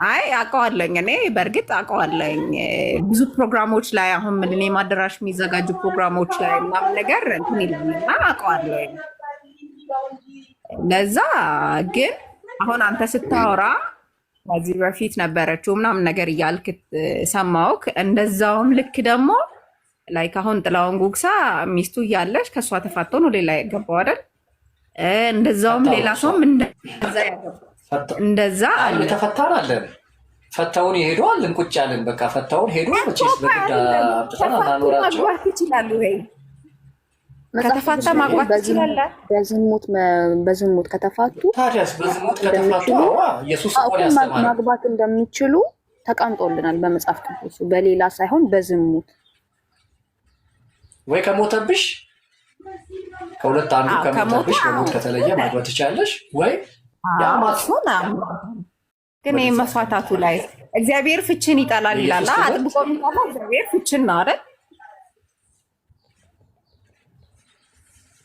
አይ አውቀዋለኝ። እኔ በእርግጥ አውቀዋለኝ። ብዙ ፕሮግራሞች ላይ አሁን ምን ማደራሽ የሚዘጋጁ ፕሮግራሞች ላይ ምናምን ነገር እንትን ይላልና አውቀዋለኝ። ለዛ ግን አሁን አንተ ስታወራ ከዚህ በፊት ነበረችው ምናምን ነገር እያልክ ሰማሁክ። እንደዛውም ልክ ደግሞ ላይ አሁን ጥላውን ጉግሳ ሚስቱ እያለች ከእሷ ተፋቶ ነው ሌላ ያገባው አይደል? እንደዛውም ሌላ ሰውም እንደዛ ያገባው እንደዛ አለ። ተፈታን አለን ፈታውን ይሄዷል እንቁጭ ያለን በቃ ፈታውን ሄዶ መቼስ በግዳ ተናናራቸው ማግባት ይችላሉ ወይ? ከተፋታ ማግባት ይችላል። በዝሙት ከተፋቱ ታዲያስ በዝሙት ከተፋቱ ኢየሱስ ቆል ያስተማረ ማግባት እንደሚችሉ ተቀምጦልናል በመጽሐፍ ቅዱስ። በሌላ ሳይሆን በዝሙት ወይ ከሞተብሽ ከሁለት አንዱ ከሞተብሽ በሞት ከተለየ ማግባት ትችላለሽ ወይ ያማሱና ግን መፋታቱ ላይ እግዚአብሔር ፍችን ይጠላል ይላል። አጥብቆ የሚጠላ እግዚአብሔር ፍችን ነው አይደል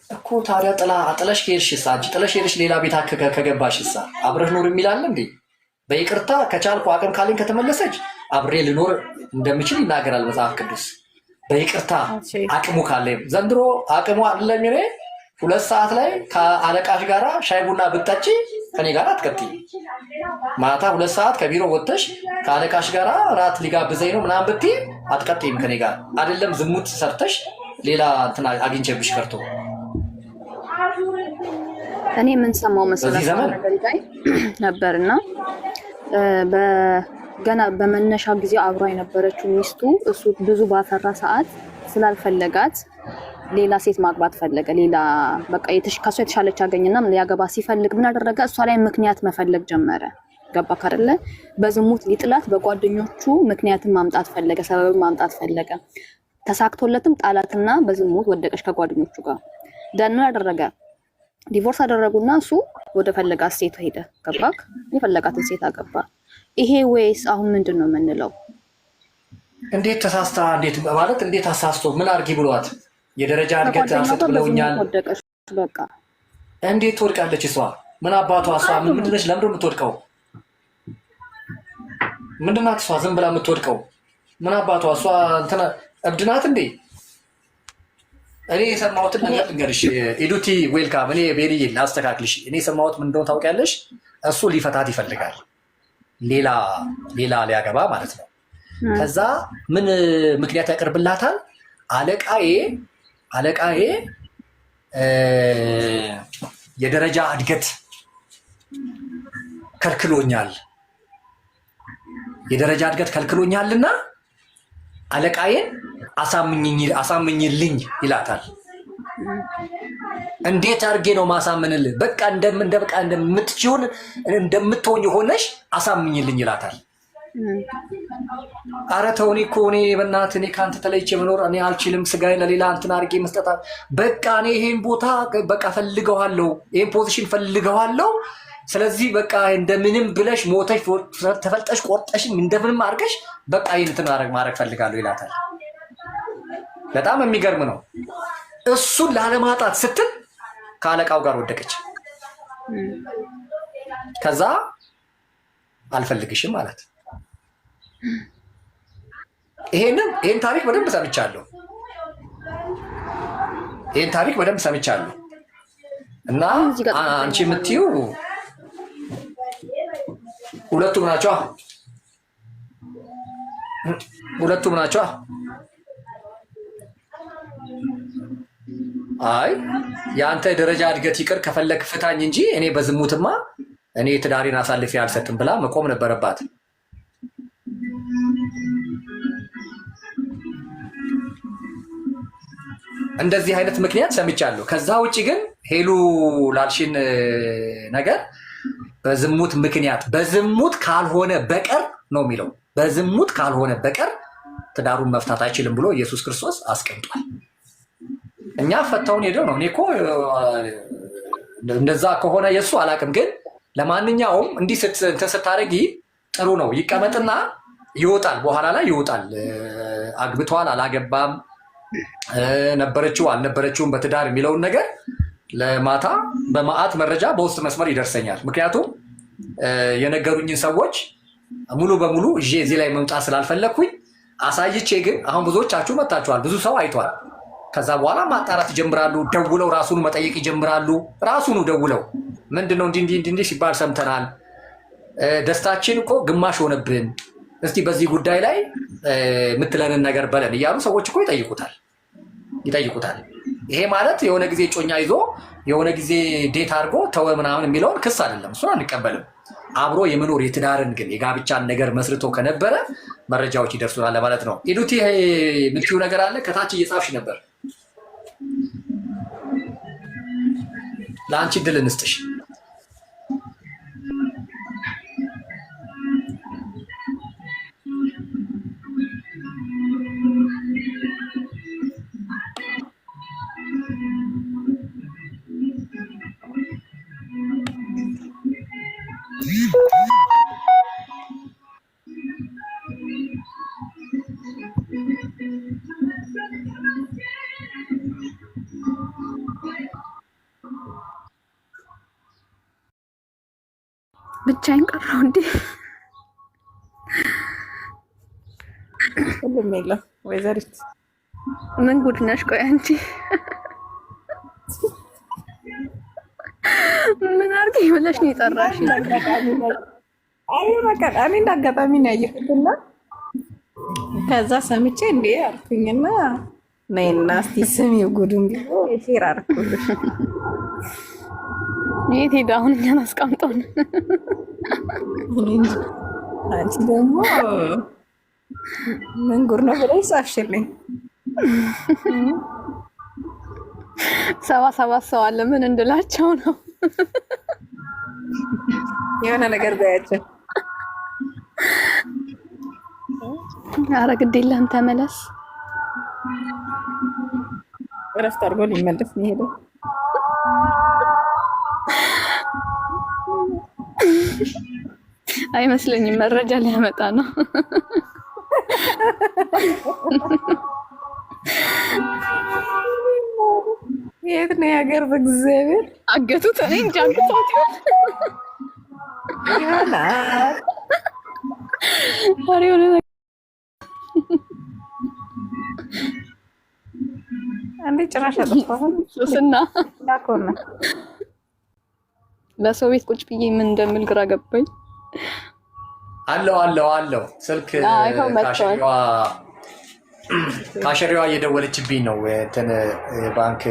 እኮ። ታዲያ ጥለሽ ከሄድሽሳ አንቺ ጥለሽ ሄድሽ ሌላ ቤት ከገባሽሳ አብረሽ ኖር የሚላል እንዴ? በይቅርታ ከቻልኩ አቅም ካለኝ ከተመለሰች አብሬ ልኖር እንደምችል ይናገራል መጽሐፍ ቅዱስ። በይቅርታ አቅሙ ካለ ዘንድሮ አቅሙ አይደለም። እኔ 2 ሰዓት ላይ ከአለቃሽ ጋራ ሻይ ቡና ብትጠጪ ከኔ ጋር አትቀጥይ። ማታ 2 ሰዓት ከቢሮ ወጥተሽ ከአለቃሽ ጋራ ራት ሊጋብዘኝ ነው ምናምን ብትይ አትቀጥይም ከኔ ጋር አይደለም። ዝሙት ሰርተሽ ሌላ እንትና አግኝቼብሽ ቀርቶ እኔ ምን ሰማው መሰለህ ላይ ነበርና ገና በመነሻ ጊዜ አብራ የነበረችው ሚስቱ እሱ ብዙ ባፈራ ሰዓት ስላልፈለጋት ሌላ ሴት ማግባት ፈለገ። ሌላ በቃ ከሷ የተሻለች አገኘና ሊያገባ ሲፈልግ ምን አደረገ? እሷ ላይ ምክንያት መፈለግ ጀመረ። ገባክ አይደለ? በዝሙት ሊጥላት በጓደኞቹ ምክንያትን ማምጣት ፈለገ፣ ሰበብ ማምጣት ፈለገ። ተሳክቶለትም ጣላትና በዝሙት ወደቀች ከጓደኞቹ ጋር። ደን ምን አደረገ? ዲቮርስ አደረጉና እሱ ወደ ፈለጋት ሴት ሄደ። ገባክ? የፈለጋትን ሴት አገባ። ይሄ ወይስ አሁን ምንድነው የምንለው? እንዴት ተሳስታ እንዴት ማለት እንዴት አሳስቶ ምን አርጊ ብሏት የደረጃ እድገት አሰጥተውኛል። በቃ እንዴት ትወድቃለች እሷ? ምን አባቷ እሷ ምንድነች? ለምንድን ነው የምትወድቀው? ምንድናት እሷ ዝም ብላ የምትወድቀው? ምን አባቷ እሷ እንትና እብድ ናት እንዴ? እኔ የሰማሁትን ነገር ልንገርሽ ኢዱቲ ዌልካም። እኔ ቤሪዬ ላስተካክልሽ። እኔ የሰማሁት ምን እንደሆነ ታውቂያለሽ? እሱ ሊፈታት ይፈልጋል፣ ሌላ ሊያገባ ማለት ነው። ከዛ ምን ምክንያት ያቀርብላታል? አለቃዬ የደረጃ እድገት ከልክሎኛልና አለቃዬን አሳምኝልኝ ይላታል። እንዴት አድርጌ ነው ማሳምንልህ? በቃ እንደምትሆን እንደምትሆኝ ሆነሽ አሳምኝልኝ ይላታል። ኧረ ተው እኔ በእናትህ እኔ ከአንተ ተለይቼ መኖር እኔ አልችልም። ስጋዬን ለሌላ እንትን አድርጌ መስጠት በቃ እኔ ይሄን ቦታ በቃ ፈልገዋለሁ፣ ይሄን ፖዚሽን ፈልገዋለሁ። ስለዚህ በቃ እንደምንም ብለሽ ሞተሽ ተፈልጠሽ ቆርጠሽ እንደምንም አድርገሽ በቃ ይሄን እንትን ማድረግ ፈልጋለሁ ይላታል። በጣም የሚገርም ነው። እሱን ላለማጣት ስትል ከአለቃው ጋር ወደቀች። ከዛ አልፈልግሽም ማለት ይሄን ታሪክ በደንብ ሰምቻለሁ። እና አንቺ የምትይው ሁለቱም ናቸው። አይ የአንተ ደረጃ እድገት ይቅር ከፈለክ ፍታኝ እንጂ እኔ በዝሙትማ እኔ ትዳሬን አሳልፌ አልሰጥም ብላ መቆም ነበረባት። እንደዚህ አይነት ምክንያት ሰምቻለሁ። ከዛ ውጭ ግን ሄሉ ላልሽን ነገር በዝሙት ካልሆነ በቀር ነው የሚለው። በዝሙት ካልሆነ በቀር ትዳሩን መፍታት አይችልም ብሎ ኢየሱስ ክርስቶስ አስቀምጧል። እኛ ፈታውን ሄደው ነው። እኔ እኮ እንደዛ ከሆነ የእሱ አላቅም። ግን ለማንኛውም እንዲህ ስታደርጊ ጥሩ ነው። ይቀመጥና ይወጣል፣ በኋላ ላይ ይወጣል። አግብቷል አላገባም፣ ነበረችው አልነበረችውም በትዳር የሚለውን ነገር ለማታ በመዓት መረጃ በውስጥ መስመር ይደርሰኛል። ምክንያቱም የነገሩኝን ሰዎች ሙሉ በሙሉ ይዤ እዚህ ላይ መምጣት ስላልፈለግኩኝ አሳይቼ፣ ግን አሁን ብዙዎቻችሁ መታችኋል፣ ብዙ ሰው አይቷል። ከዛ በኋላ ማጣራት ይጀምራሉ። ደውለው ራሱኑ መጠየቅ ይጀምራሉ። ራሱኑ ደውለው ምንድነው እንዲህ ሲባል ሰምተናል፣ ደስታችን እኮ ግማሽ ሆነብን፣ እስቲ በዚህ ጉዳይ ላይ የምትለንን ነገር በለን እያሉ ሰዎች እኮ ይጠይቁታል። ይሄ ማለት የሆነ ጊዜ ጮኛ ይዞ የሆነ ጊዜ ዴት አድርጎ ተወ ምናምን የሚለውን ክስ አይደለም፣ እሱን አንቀበልም። አብሮ የመኖር የትዳርን ግን የጋብቻን ነገር መስርቶ ከነበረ መረጃዎች ይደርሱናል ማለት ነው። ኢዱቲ የምትይው ነገር አለ? ከታች እየጻፍሽ ነበር። ለአንቺ ድል እንስጥሽ። ብቻዬን ቀረሁ እንዴ? ሁሉም የለም ወይዘሪት ምን ጉድ ነሽ? ቆይ አንቺ ምን አድርጊ ብለሽ ነው የጠራሽ? አይ በቃ እኔ እንዳጋጣሚ ነው ያየሁትና ከዛ ሰምቼ እንዴ አልኩኝና ነይና እስቲ ስሚው ጉዱን ቢሆ ሼር አድርጉልሽ። የት ሄዳ አሁን እኛን አስቀምጠውን። አንቺ ደግሞ ምን ጉድ ነው ብለሽ ጻፍሽልኝ። ሰባት ሰው አለ ምን እንድላቸው ነው? የሆነ ነገር በያቸው። ኧረ ግድ የለህም ተመለስ። እረፍት አድርጎ ሊመለስ ነው ሄደው። አይመስለኝም መረጃ ሊያመጣ ነው። የት ነው ያገር? በእግዚአብሔር አገቱት። እኔ እንጃ አገቱት ይሆናል። ኧረ የሆነ አንዴ ጭራሽ አጠፋሁን። ሱስና ዳኮና በሰው ቤት ቁጭ ብዬ ምን እንደምል ግራ ገባኝ። አለው ስልክ ካሸሪዋ እየደወለችብኝ ነው። እንትን ባንክ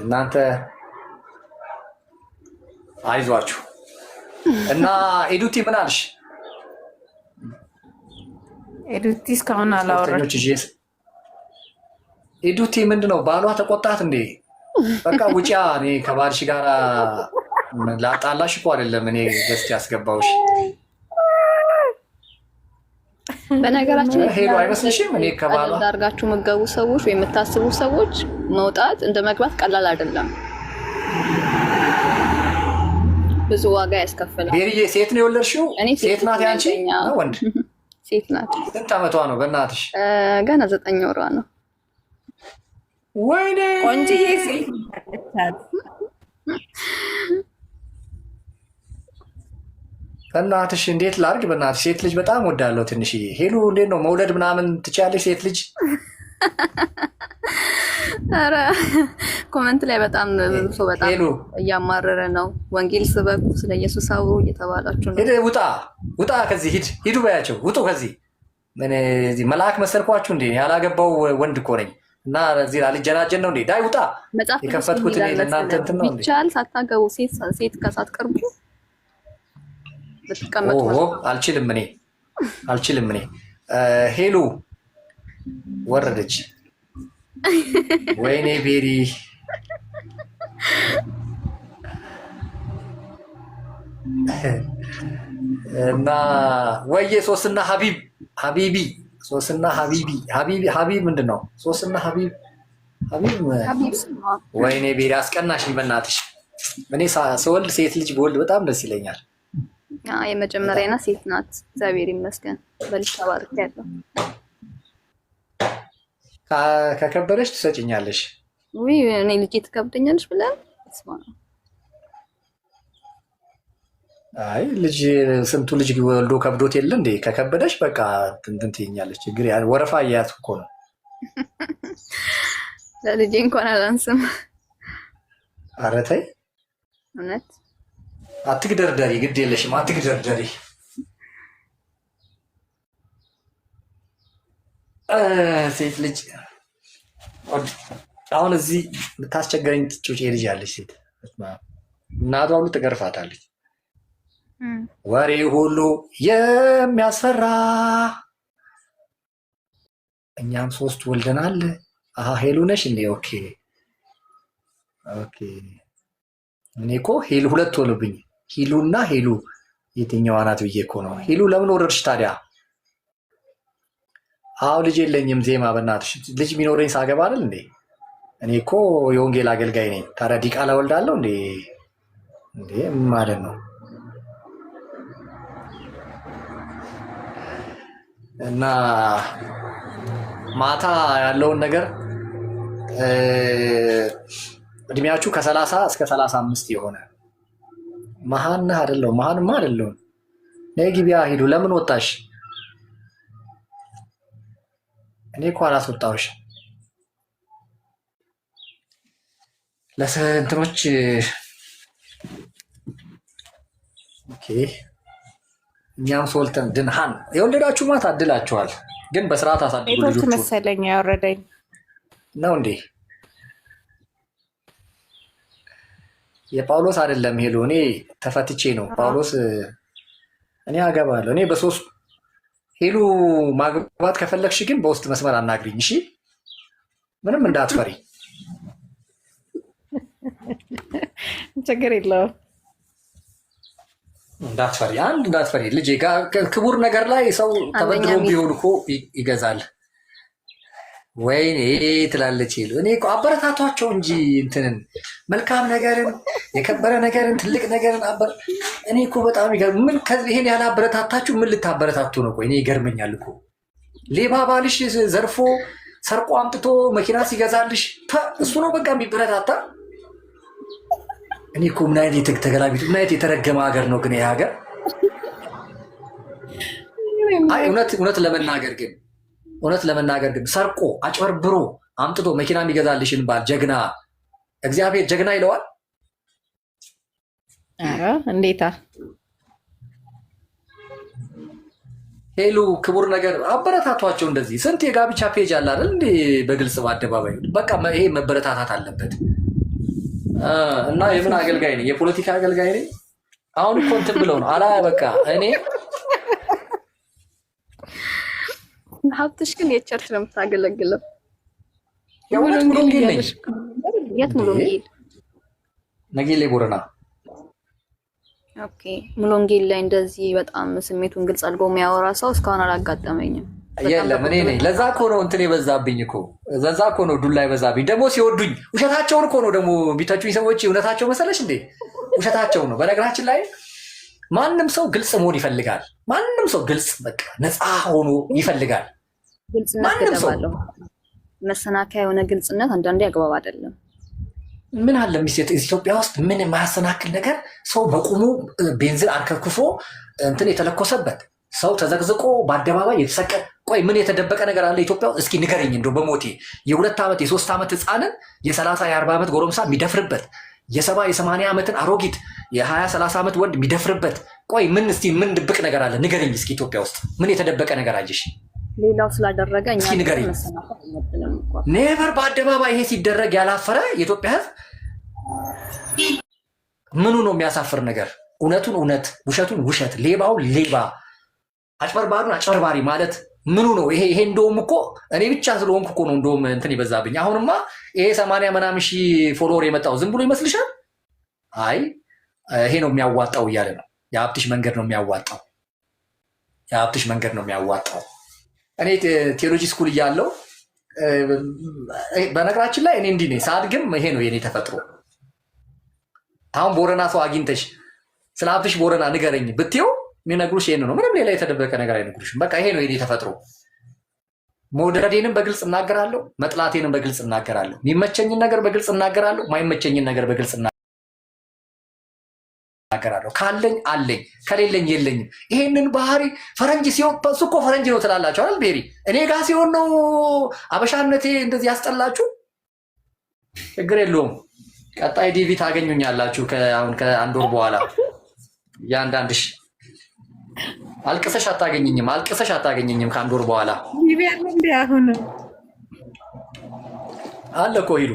እናንተ አይዟችሁ እና ኤዱቲ ምን አልሽ? ኤዱቲ እስካሁን አላወራችም። ኤዱቲ ምንድነው ባሏ ተቆጣት እንዴ? በቃ ውጪያ። እኔ ከባልሽ ጋር ላጣላሽ እኮ አይደለም እኔ ገስት ያስገባውሽ። በነገራችን ሄዶ አይመስልሽም? እኔ ከባሏ ዳርጋችሁ መገቡ ሰዎች ወይ የምታስቡ ሰዎች መውጣት እንደ መግባት ቀላል አይደለም። ብዙ ዋጋ ያስከፍላል። ቤሪዬ ሴት ነው የወለድሽው? ሴት ናት ያንቺ? ወንድ? ሴት ናት። ስንት ዓመቷ ነው በእናትሽ? ገና 9 ወሯ ነው። ወይኔ ቆንጆዬ ሴት ናት። በእናትሽ እንዴት ላድርግ? በእናትሽ ሴት ልጅ በጣም ወዳለሁ። ትንሽዬ ሄሉ እንዴት ነው መውለድ ምናምን ትችያለሽ? ሴት ልጅ ኧረ ኮመንት ላይ በጣም ሰው በጣም እያማረረ ነው። ወንጌል ስበኩ፣ ስለ ኢየሱስ አውሩ እየተባላችሁ ነው። ሂድ ውጣ ከዚህ ሂዱ በያቸው። ውጡ ከዚህ። ምን እዚህ መልአክ መሰልኳችሁ እንዴ? ያላገባው ወንድ እኮ ነኝ እና እዚህ ላልጀናጀን ነው እንዴ? ዳይ ውጣ። የከፈትኩት እኔ ለእናንተ እንትን ነው እንዴ? ቢቻል ሳታገቡ ሴት ከሳትቀርቡ ብትቀመጡ። አልችልም እኔ ሄሉ ወረደች። ወይኔ ቤሪ እና ወዬ ሶስና ሀቢቢ ሶስና ሀቢቢ ምንድን ነው? ሶስና ሀቢብ ወይኔ ቤሪ አስቀናሽኝ በእናትሽ። እኔ ስወልድ ሴት ልጅ በወልድ በጣም ደስ ይለኛል። የመጀመሪያና ሴት ናት። እግዚአብሔር ይመስገን። በልጅ ተባርክ ያለው ከከበደሽ ትሰጭኛለሽ? ውይ እኔ ልጅ ትከብደኛለሽ ብለን አይ ልጅ ስንቱ ልጅ ወልዶ ከብዶት የለ እንዴ? ከከበደሽ በቃ እንትን ትይኛለሽ። ችግር ወረፋ እያያዝኩ እኮ ነው። ለልጄ እንኳን አላንስም። ኧረ ተይ እውነት አትግደርደሪ። ግድ የለሽም አትግደርደሪ። ሴት ልጅ አሁን እዚህ ብታስቸገረኝ ጩጬ ልጅ ያለች ሴት እናቷ ሁሉ ትገርፋታለች። ወሬ ሁሉ የሚያስፈራ እኛም 3 ወልደናል። ሄሉ ነሽ እንዴ? ኦኬ እኔ እኮ ሄሉ 2 ሆነብኝ። ሂሉና ሄሉ የትኛዋ ናት ብዬ እኮ ነው። ሂሉ ለምን ወረድሽ ታዲያ? አዎ ልጅ የለኝም። ዜማ በእናትሽ ልጅ ቢኖረኝ ሳገባ አይደል እንዴ? እኔ እኮ የወንጌል አገልጋይ ነኝ። ታዲያ ዲቃላ ወልዳለሁ እንዴ? ማለት ነው። እና ማታ ያለውን ነገር እድሜያችሁ ከ30 እስከ 35 የሆነ መሀን አይደለሁም። መሀንማ አይደለሁም። ነይ ግቢያ ሂዱ። ለምን ወጣሽ? እኔ እኮ አላስወጣሁሽ ለስንትኖች። ኦኬ እኛም ሶልተን ድንሃን የወለዳችሁ ማት አድላችኋል፣ ግን በስርዓት አሳድጉ ልጆቹ መሰለኝ ያወረደኝ ነው እንዴ? የጳውሎስ አይደለም ሄሎ፣ እኔ ተፈትቼ ነው ጳውሎስ። እኔ አገባለሁ። እኔ በሶስት ሄሉ ማግባት ከፈለግሽ ግን በውስጥ መስመር አናግሪኝ እሺ? ምንም እንዳትፈሪ። ችግር የለውም እንዳትፈሪ፣ አንድ እንዳትፈሪ ልጄ። ክቡር ነገር ላይ ሰው ተበድሮ ቢሆን እኮ ይገዛል። ወይኔ ትላለች ሄሉ። እኔ እኮ አበረታቷቸው እንጂ እንትንን መልካም ነገርን የከበረ ነገርን ትልቅ ነገርን እኔ እኮ በጣም ምን ይሄን ያለ አበረታታችሁ ምን ልታበረታቱ ነው? እኔ ይገርመኛል እኮ ሌባ ባልሽ ዘርፎ ሰርቆ አምጥቶ መኪና ሲገዛልሽ እሱ ነው በቃ የሚበረታታ። እኔ እኮ ምን አይነት ተገላቢጡ ምን አይነት የተረገመ ሀገር ነው ግን ይሄ ሀገር። እውነት ለመናገር ግን ሰርቆ አጭበርብሮ አምጥቶ መኪና የሚገዛልሽን ባል ጀግና እግዚአብሔር ጀግና ይለዋል። ኧረ እንዴታ ሄሉ ክቡር ነገር አበረታቷቸው። እንደዚህ ስንት የጋብቻ ፔጅ አለ አይደል እንዴ? በግልጽ በአደባባይ በቃ ይሄ መበረታታት አለበት። እና የምን አገልጋይ ነኝ? የፖለቲካ አገልጋይ ነኝ። አሁን እኮ እንትን ብለው ነው አላ በቃ እኔ ሀብትሽ ግን የቸርች ነው የምታገለግለው። ሙሉ ወንጌል ነኝ። የት ሙሉ ወንጌል? ነጌሌ ቦረና። ኦኬ ሙሉ ወንጌል ላይ እንደዚህ በጣም ስሜቱን ግልጽ አድርጎ የሚያወራ ሰው እስካሁን አላጋጠመኝም። የለም እኔ ነኝ። ለዛ እኮ ነው እንትን የበዛብኝ እኮ ለዛ እኮ ነው ዱላ የበዛብኝ። ደግሞ ሲወዱኝ ውሸታቸውን እኮ ነው ደግሞ ቢተቹኝ ሰዎች እውነታቸው መሰለሽ እንዴ? ውሸታቸው ነው። በነገራችን ላይ ማንም ሰው ግልጽ መሆን ይፈልጋል። ማንም ሰው ግልጽ በቃ ነፃ ሆኖ ይፈልጋል። ግልጽነት ገደባለሁ። መሰናከያ የሆነ ግልጽነት አንዳንዴ አግባብ አይደለም። ምን አለ ሚስት ኢትዮጵያ ውስጥ ምን የማያሰናክል ነገር ሰው በቁሙ ቤንዚን አርከፍክፎ እንትን የተለኮሰበት ሰው ተዘቅዝቆ በአደባባይ የተሰቀለ። ቆይ ምን የተደበቀ ነገር አለ ኢትዮጵያ ውስጥ? እስኪ ንገረኝ እንደው በሞቴ የ2 ዓመት የ3 ዓመት ህፃንን የ30 የ40 ዓመት ጎረምሳ የሚደፍርበት የ70 የ80 ዓመትን አሮጊት የ20 30 ዓመት ወንድ የሚደፍርበት። ቆይ ምን እስቲ ምን ድብቅ ነገር አለ ንገረኝ እስኪ ኢትዮጵያ ውስጥ ምን የተደበቀ ነገር አየሽ? ሌላው ስላደረገ እኛ ንገረኝ። ኔቨር በአደባባይ ይሄ ሲደረግ ያላፈረ የኢትዮጵያ ህዝብ ምኑ ነው የሚያሳፍር ነገር? እውነቱን እውነት፣ ውሸቱን ውሸት፣ ሌባውን ሌባ፣ አጭበርባሪውን አጭበርባሪ ማለት ምኑ ነው? ይሄ እንደውም እኮ እኔ ብቻ ስለሆንኩ እኮ ነው እንደውም እንትን ይበዛብኝ። አሁንማ ይሄ 80 ምናምን ሺህ ፎሎወር የመጣው ዝም ብሎ ይመስልሻል? አይ ይሄ ነው የሚያዋጣው እያለ ነው። የሀብትሽ መንገድ ነው የሚያዋጣው። የሀብትሽ መንገድ ነው የሚያዋጣው። እኔ ቴዎሎጂ ስኩል እያለው በነገራችን ላይ እኔ እንዲህ ነኝ። ሳድግም ይሄ ነው የኔ ተፈጥሮ። አሁን ቦረና ሰው አግኝተሽ ስለ ሀብትሽ ቦረና ንገረኝ ብትይው የሚነግሩሽ ይሄን ነው። ምንም ሌላ የተደበቀ ነገር አይነግሩሽም። በቃ ይሄ ነው የኔ ተፈጥሮ። መውደዴንም በግልጽ እናገራለሁ፣ መጥላቴንም በግልጽ እናገራለሁ። የሚመቸኝን ነገር በግልጽ እናገራለሁ፣ ማይመቸኝን ነገር በግልጽ እናገራለሁ። ካለኝ አለኝ፣ ከሌለኝ የለኝም። ይሄንን ባህሪ ፈረንጅ ሲሆን እሱ እኮ ፈረንጅ ነው ትላላችሁ አይደል? ቤሪ እኔ ጋር ሲሆን ነው አበሻነቴ እንደዚህ ያስጠላችሁ። ችግር የለውም። ቀጣይ ዲቪ ታገኙኛላችሁ አሁን ከአንድ ወር በኋላ ያንዳንድሽ። አልቅሰሽ አታገኘኝም ከአንድ ወር በኋላ ዲቪ አለ እንዴ? አሁን አለ እኮ ሂዱ።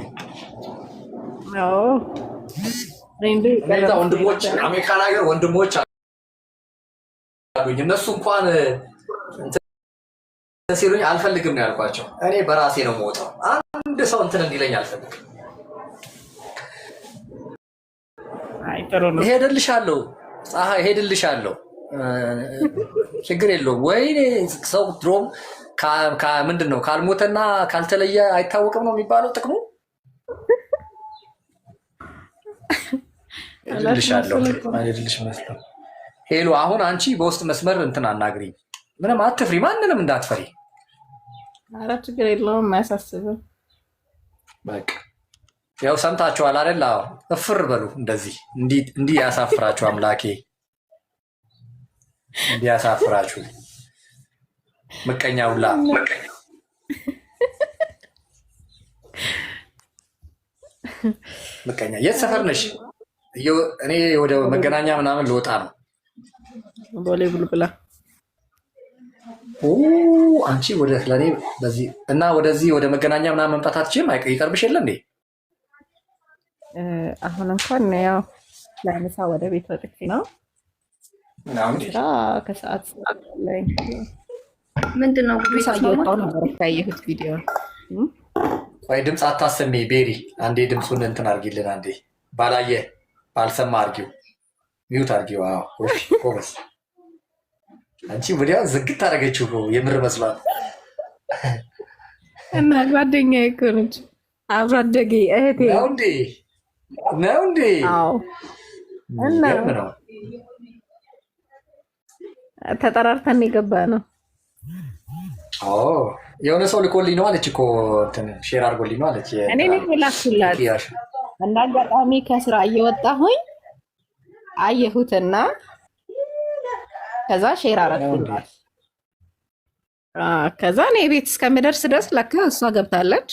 እነዛ ወንድሞች አሜሪካን ሀገር ወንድሞች አሉኝ። እነሱ እንኳን ሲሉኝ አልፈልግም ነው ያልኳቸው። እኔ በራሴ ነው የምወጣው። አንድ ሰው እንትን እንዲለኝ አልፈልግም። ሄድልሻለሁ፣ ችግር የለውም። ወይኔ ሰው ድሮም ምንድን ነው ካልሞተና ካልተለየ አይታወቅም ነው የሚባለው ጥቅሙ። ሄድልሽ መስለው ሄሎ። አሁን አንቺ በውስጥ መስመር እንትን አናግሪኝ። ምንም አትፍሪ፣ ማንንም እንዳትፈሪ። ኧረ ችግር የለውም፣ አያሳስብም። በቃ ያው ሰምታችኋል አይደል? እፍር በሉ። እንደዚህ እንዲህ ያሳፍራችሁ አምላኬ፣ እንዲህ ያሳፍራችሁ ምቀኛ ሁላ ምቀኛ የት ሰፈር ነሽ? እኔ ወደ መገናኛ ምናምን ልወጣ ነው። ቦሌ ቡልቡላ። አንቺ ወደ ለኔ በዚህ እና ወደዚህ ወደ መገናኛ ምናምን መምጣት አትችይም? ይቀርብሽ የለ እንዴ? አሁን እንኳን ያው ለምሳ ወደ ቤት ወጥቼ ነው። ስራ ከሰዓት ላይ ምንድነው ሳይወጣው ነበር ያየሁት ቪዲዮ። ወይ ድምፅ አታሰሚ ቤሪ፣ አንዴ ድምፁን እንትን አድርጊልን። አንዴ ባላየ ባልሰማ አድርጊው፣ ሚውት አድርጊው። አዎ እሺ፣ ጎበዝ። አንቺ ወዲያው ዝግት አደረገችው እኮ የምር መስሏት። እና ጓደኛዬ እኮ ነች፣ አብሮ አደጌ እህቴ ነው እንዴ? ነው እንዴ? አዎ። እና ተጠራርተን የገባ ነው። የሆነ ሰው ልኮልኝ ነው አለች እኮ እንትን ሼር አድርጎልኝ ነው አለች። እኔ ነኝ ላኩላት። እንደ አጋጣሚ ከስራ እየወጣሁኝ አየሁትና ከዛ ሼር አደረኩላት። ከዛ እኔ ቤት እስከምደርስ ድረስ ለካ እሷ ገብታለች።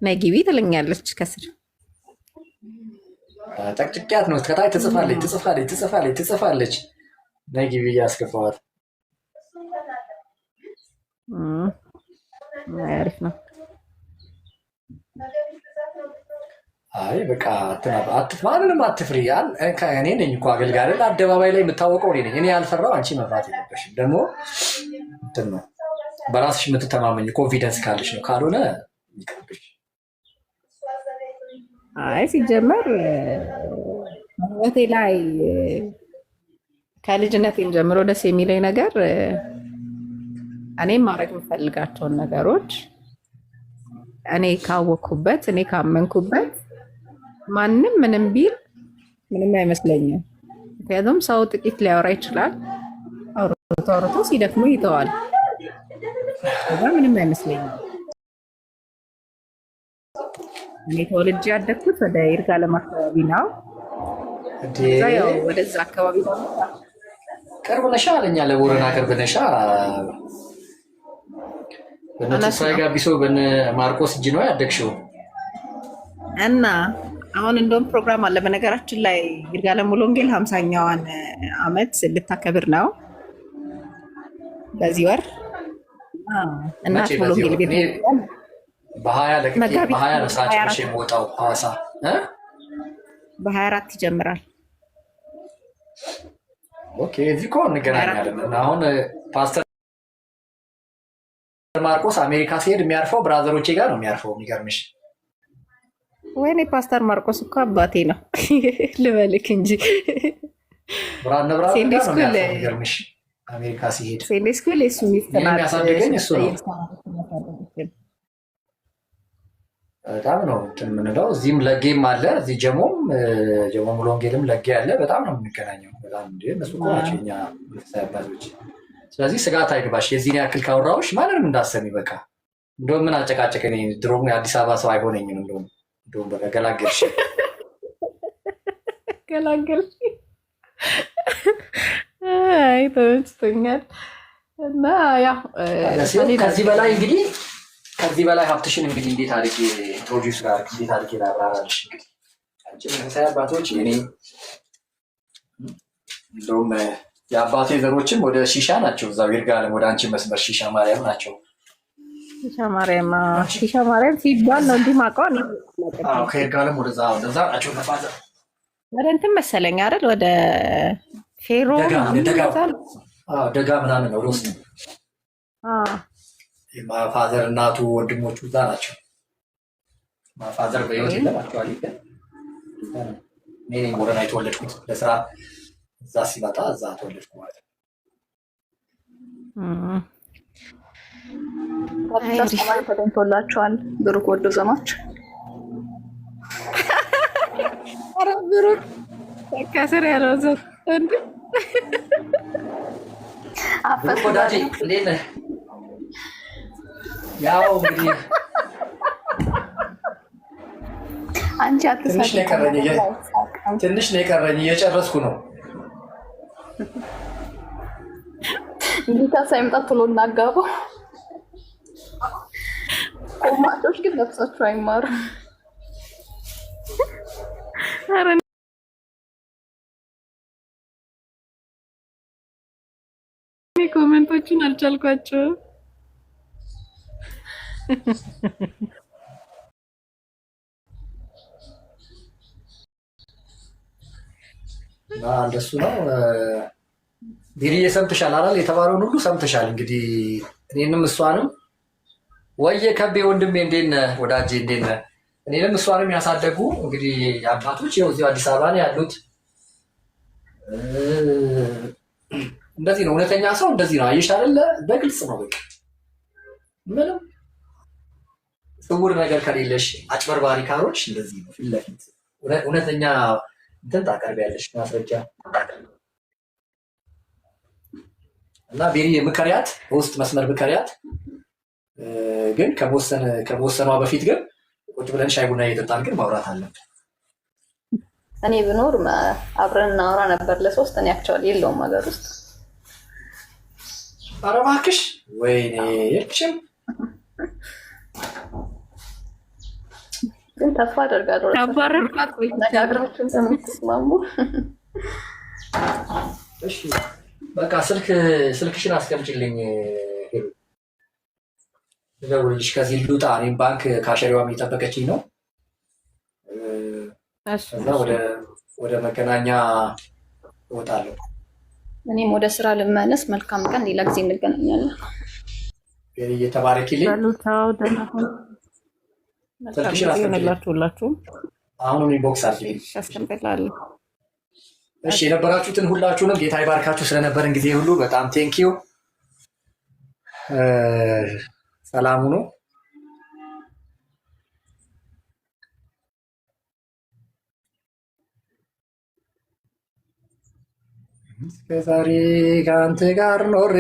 ነይ ግቢ ትለኛለች ከስር። ጠቅጭቂያት ነው ከታይ ትጽፋለች። ነይ ግቢ እያስገባዋት። አሪፍ ነው። አይ በቃ ማንንም አትፍሪ። እኔ ነኝ እኮ አገልጋይ አደባባይ ላይ የምታወቀው እኔ ነኝ። እኔ ያልፈራው አንቺ መፍራት የለበሽም። ደግሞ እንትን ነው በራስሽ የምትተማመኝ ኮንፊደንስ ካለሽ ነው። ካልሆነ ይቅርብሽ። አይ ሲጀመር ህይወቴ ላይ ከልጅነቴም ጀምሮ ደስ የሚለኝ ነገር እኔም ማድረግ የምፈልጋቸውን ነገሮች እኔ ካወቅኩበት እኔ ካመንኩበት ማንም ምንም ቢል ምንም አይመስለኝም። ምክንያቱም ሰው ጥቂት ሊያወራ ይችላል፣ አውርቶ ሲደክሞ ይተዋል። ከዛ ምንም አይመስለኝም። እኔ ተወልጄ ያደግኩት ወደ ይርጋለም አካባቢ ነው። ያው ወደዛ አካባቢ ነው። ቅርብ ነሻ አለኛ ለቦረና ቅርብ ነሻ። በነተስፋዬ ጋቢሶ በነ ማርቆስ እጅ ነው ያደግሽው። እና አሁን እንደውም ፕሮግራም አለ በነገራችን ላይ ይርጋለም ሙሉ ወንጌል 50ኛዋን ዓመት ልታከብር ነው በዚህ ወር። እናት ሙሉ ወንጌል ቤት በ20 ነው ሳጭሽ የምወጣው ሐዋሳ በ24 ይጀምራል። ኦኬ እዚህ እኮ እንገናኛለን። እና አሁን ፓስተር ማርቆስ አሜሪካ ሲሄድ የሚያርፈው ብራዘሮቼ ጋር ነው የሚያርፈው። የሚገርምሽ ወይኔ ፓስተር ማርቆስ እኮ አባቴ ነው ልበልክ እንጂ ብራነ ብራነ ጋር ነው የሚገርምሽ። አሜሪካ ሲሄድ ሴንዴ ስኩል እሱ ሚስተናል ያሳደገኝ እሱ ነው። በጣም ነው የምንለው። እዚህም ለጌም አለ፣ እዚህ ጀሞ ሙሉ ወንጌልም ለጌ አለ። በጣም ነው የምንገናኘው። በጣም እንደ እነሱ እኮ ናቸው የእኛ ቤተሰብ አባቶች። ስለዚህ ስጋት አይግባሽ። የዚህን ያክል ካወራሁሽ ማንንም እንዳሰሚ በቃ እንደውም ምን አጨቃጨቀኝ። ድሮም የአዲስ አበባ ሰው አይሆነኝም። እንደውም በቃ ገላገልሽ ገላገልሽ። አይ ተመችቶኛል። እና ያው ከዚህ በላይ ሀብትሽን እንግዲህ እንዴት አድርጌ ኢንትሮዲውስ ጋር እንዴት አድርጌ ላብራራልሽ። እንግዲህ አንቺ መንፈሳዊ አባቶች እኔ እንደውም የአባቴ ዘሮችም ወደ ሺሻ ናቸው። እዛው ይርጋለም ወደ አንቺ መስመር ሺሻ ማርያም ናቸው። ሺሻ ማርያም ሲባል ነው እንዲህ ማውቀው። ከይርጋለም ወደዛ ናቸው። ተፋዘር ወደ እንትን መሰለኝ አይደል? ወደ ፌሮ ደጋ ምናምን ነው ውስጥ ማፋዘር እናቱ ወንድሞቹ እዛ ናቸው። ማፋዘር በህይወት የለባቸዋል። እኔ ነኝ ቦረና የተወለድኩት ለስራ እዛ ሲመጣ እዛ ተወለድኩ ማለት ነው። ተገኝቶላቸዋል። ብሩክ ወዶ ዘማች ብሩክ ከስር ያለው ሰው እንዴ ወዳጄ እንዴት ነህ? ያው እንግዲህ አንቺ አትሳቂ። ትንሽ ነው የቀረኝ፣ እየጨረስኩ ነው። ጌታ ሳይመጣ ቶሎ እናጋባው። ቆማጮች ግን ነፍሳችሁ አይማሩ። ኧረ እኔ ኮሜንቶቹን አልቻልኳቸውም። እንደሱ ነው። ቢሪዬ ሰምተሻል አይደል? የተባለውን ሁሉ ሰምተሻል። እንግዲህ እኔንም እሷንም ወየ ከቤ ወንድሜ እንዴት ነህ ወዳጄ እንዴት ነህ? እኔንም እሷንም ያሳደጉ እንግዲህ አባቶች ይኸው እዚሁ አዲስ አበባ ነው ያሉት። እንደዚህ ነው እውነተኛ ሰው እንደዚህ ነው። አየሽ አይደለ? በግልጽ ነው በቃ ምንም ስውር ነገር ከሌለሽ አጭበርባሪ ካሮች እንደዚህ ነው ፊት ለፊት እውነተኛ እንትን ታቀርቢያለሽ ማስረጃ እና ቤሪ ምከሪያት፣ በውስጥ መስመር ምከሪያት። ግን ከመወሰኗ በፊት ግን ቁጭ ብለን ሻይ ቡና እየጠጣን ግን ማውራት አለብን። እኔ ብኖር አብረን እናወራ ነበር ለሶስት። እኔ አክቹዋሊ የለውም ሀገር ውስጥ። ኧረ እባክሽ ወይኔ የልሽም ግን ተስፋ አደርጋለሁ ያባረርኳት ወይ ነጋግራችሁ እንደምትስማሙ። እሺ በቃ ስልክሽን አስቀምጪልኝ ልደውልልሽ። ከዚህ ልውጣ። እኔም ባንክ ካሸሪዋም እየጠበቀችኝ ነው። እና ወደ መገናኛ እወጣለሁ። እኔም ወደ ስራ ልመለስ። መልካም ቀን። ሌላ ጊዜ እንገናኛለን። እየተባረኪልኝ ስልክሽን ሁላችሁም አሁን ኢንቦክስ አድርጊልኝ። አስቀምጥላለሁ። እሺ የነበራችሁትን ሁላችሁንም ጌታ ይባርካችሁ። ስለነበረን ጊዜ ሁሉ በጣም ቴንኪዩ። ሰላም ሁኑ። እስከዛሬ ከአንተ ጋር ኖሬ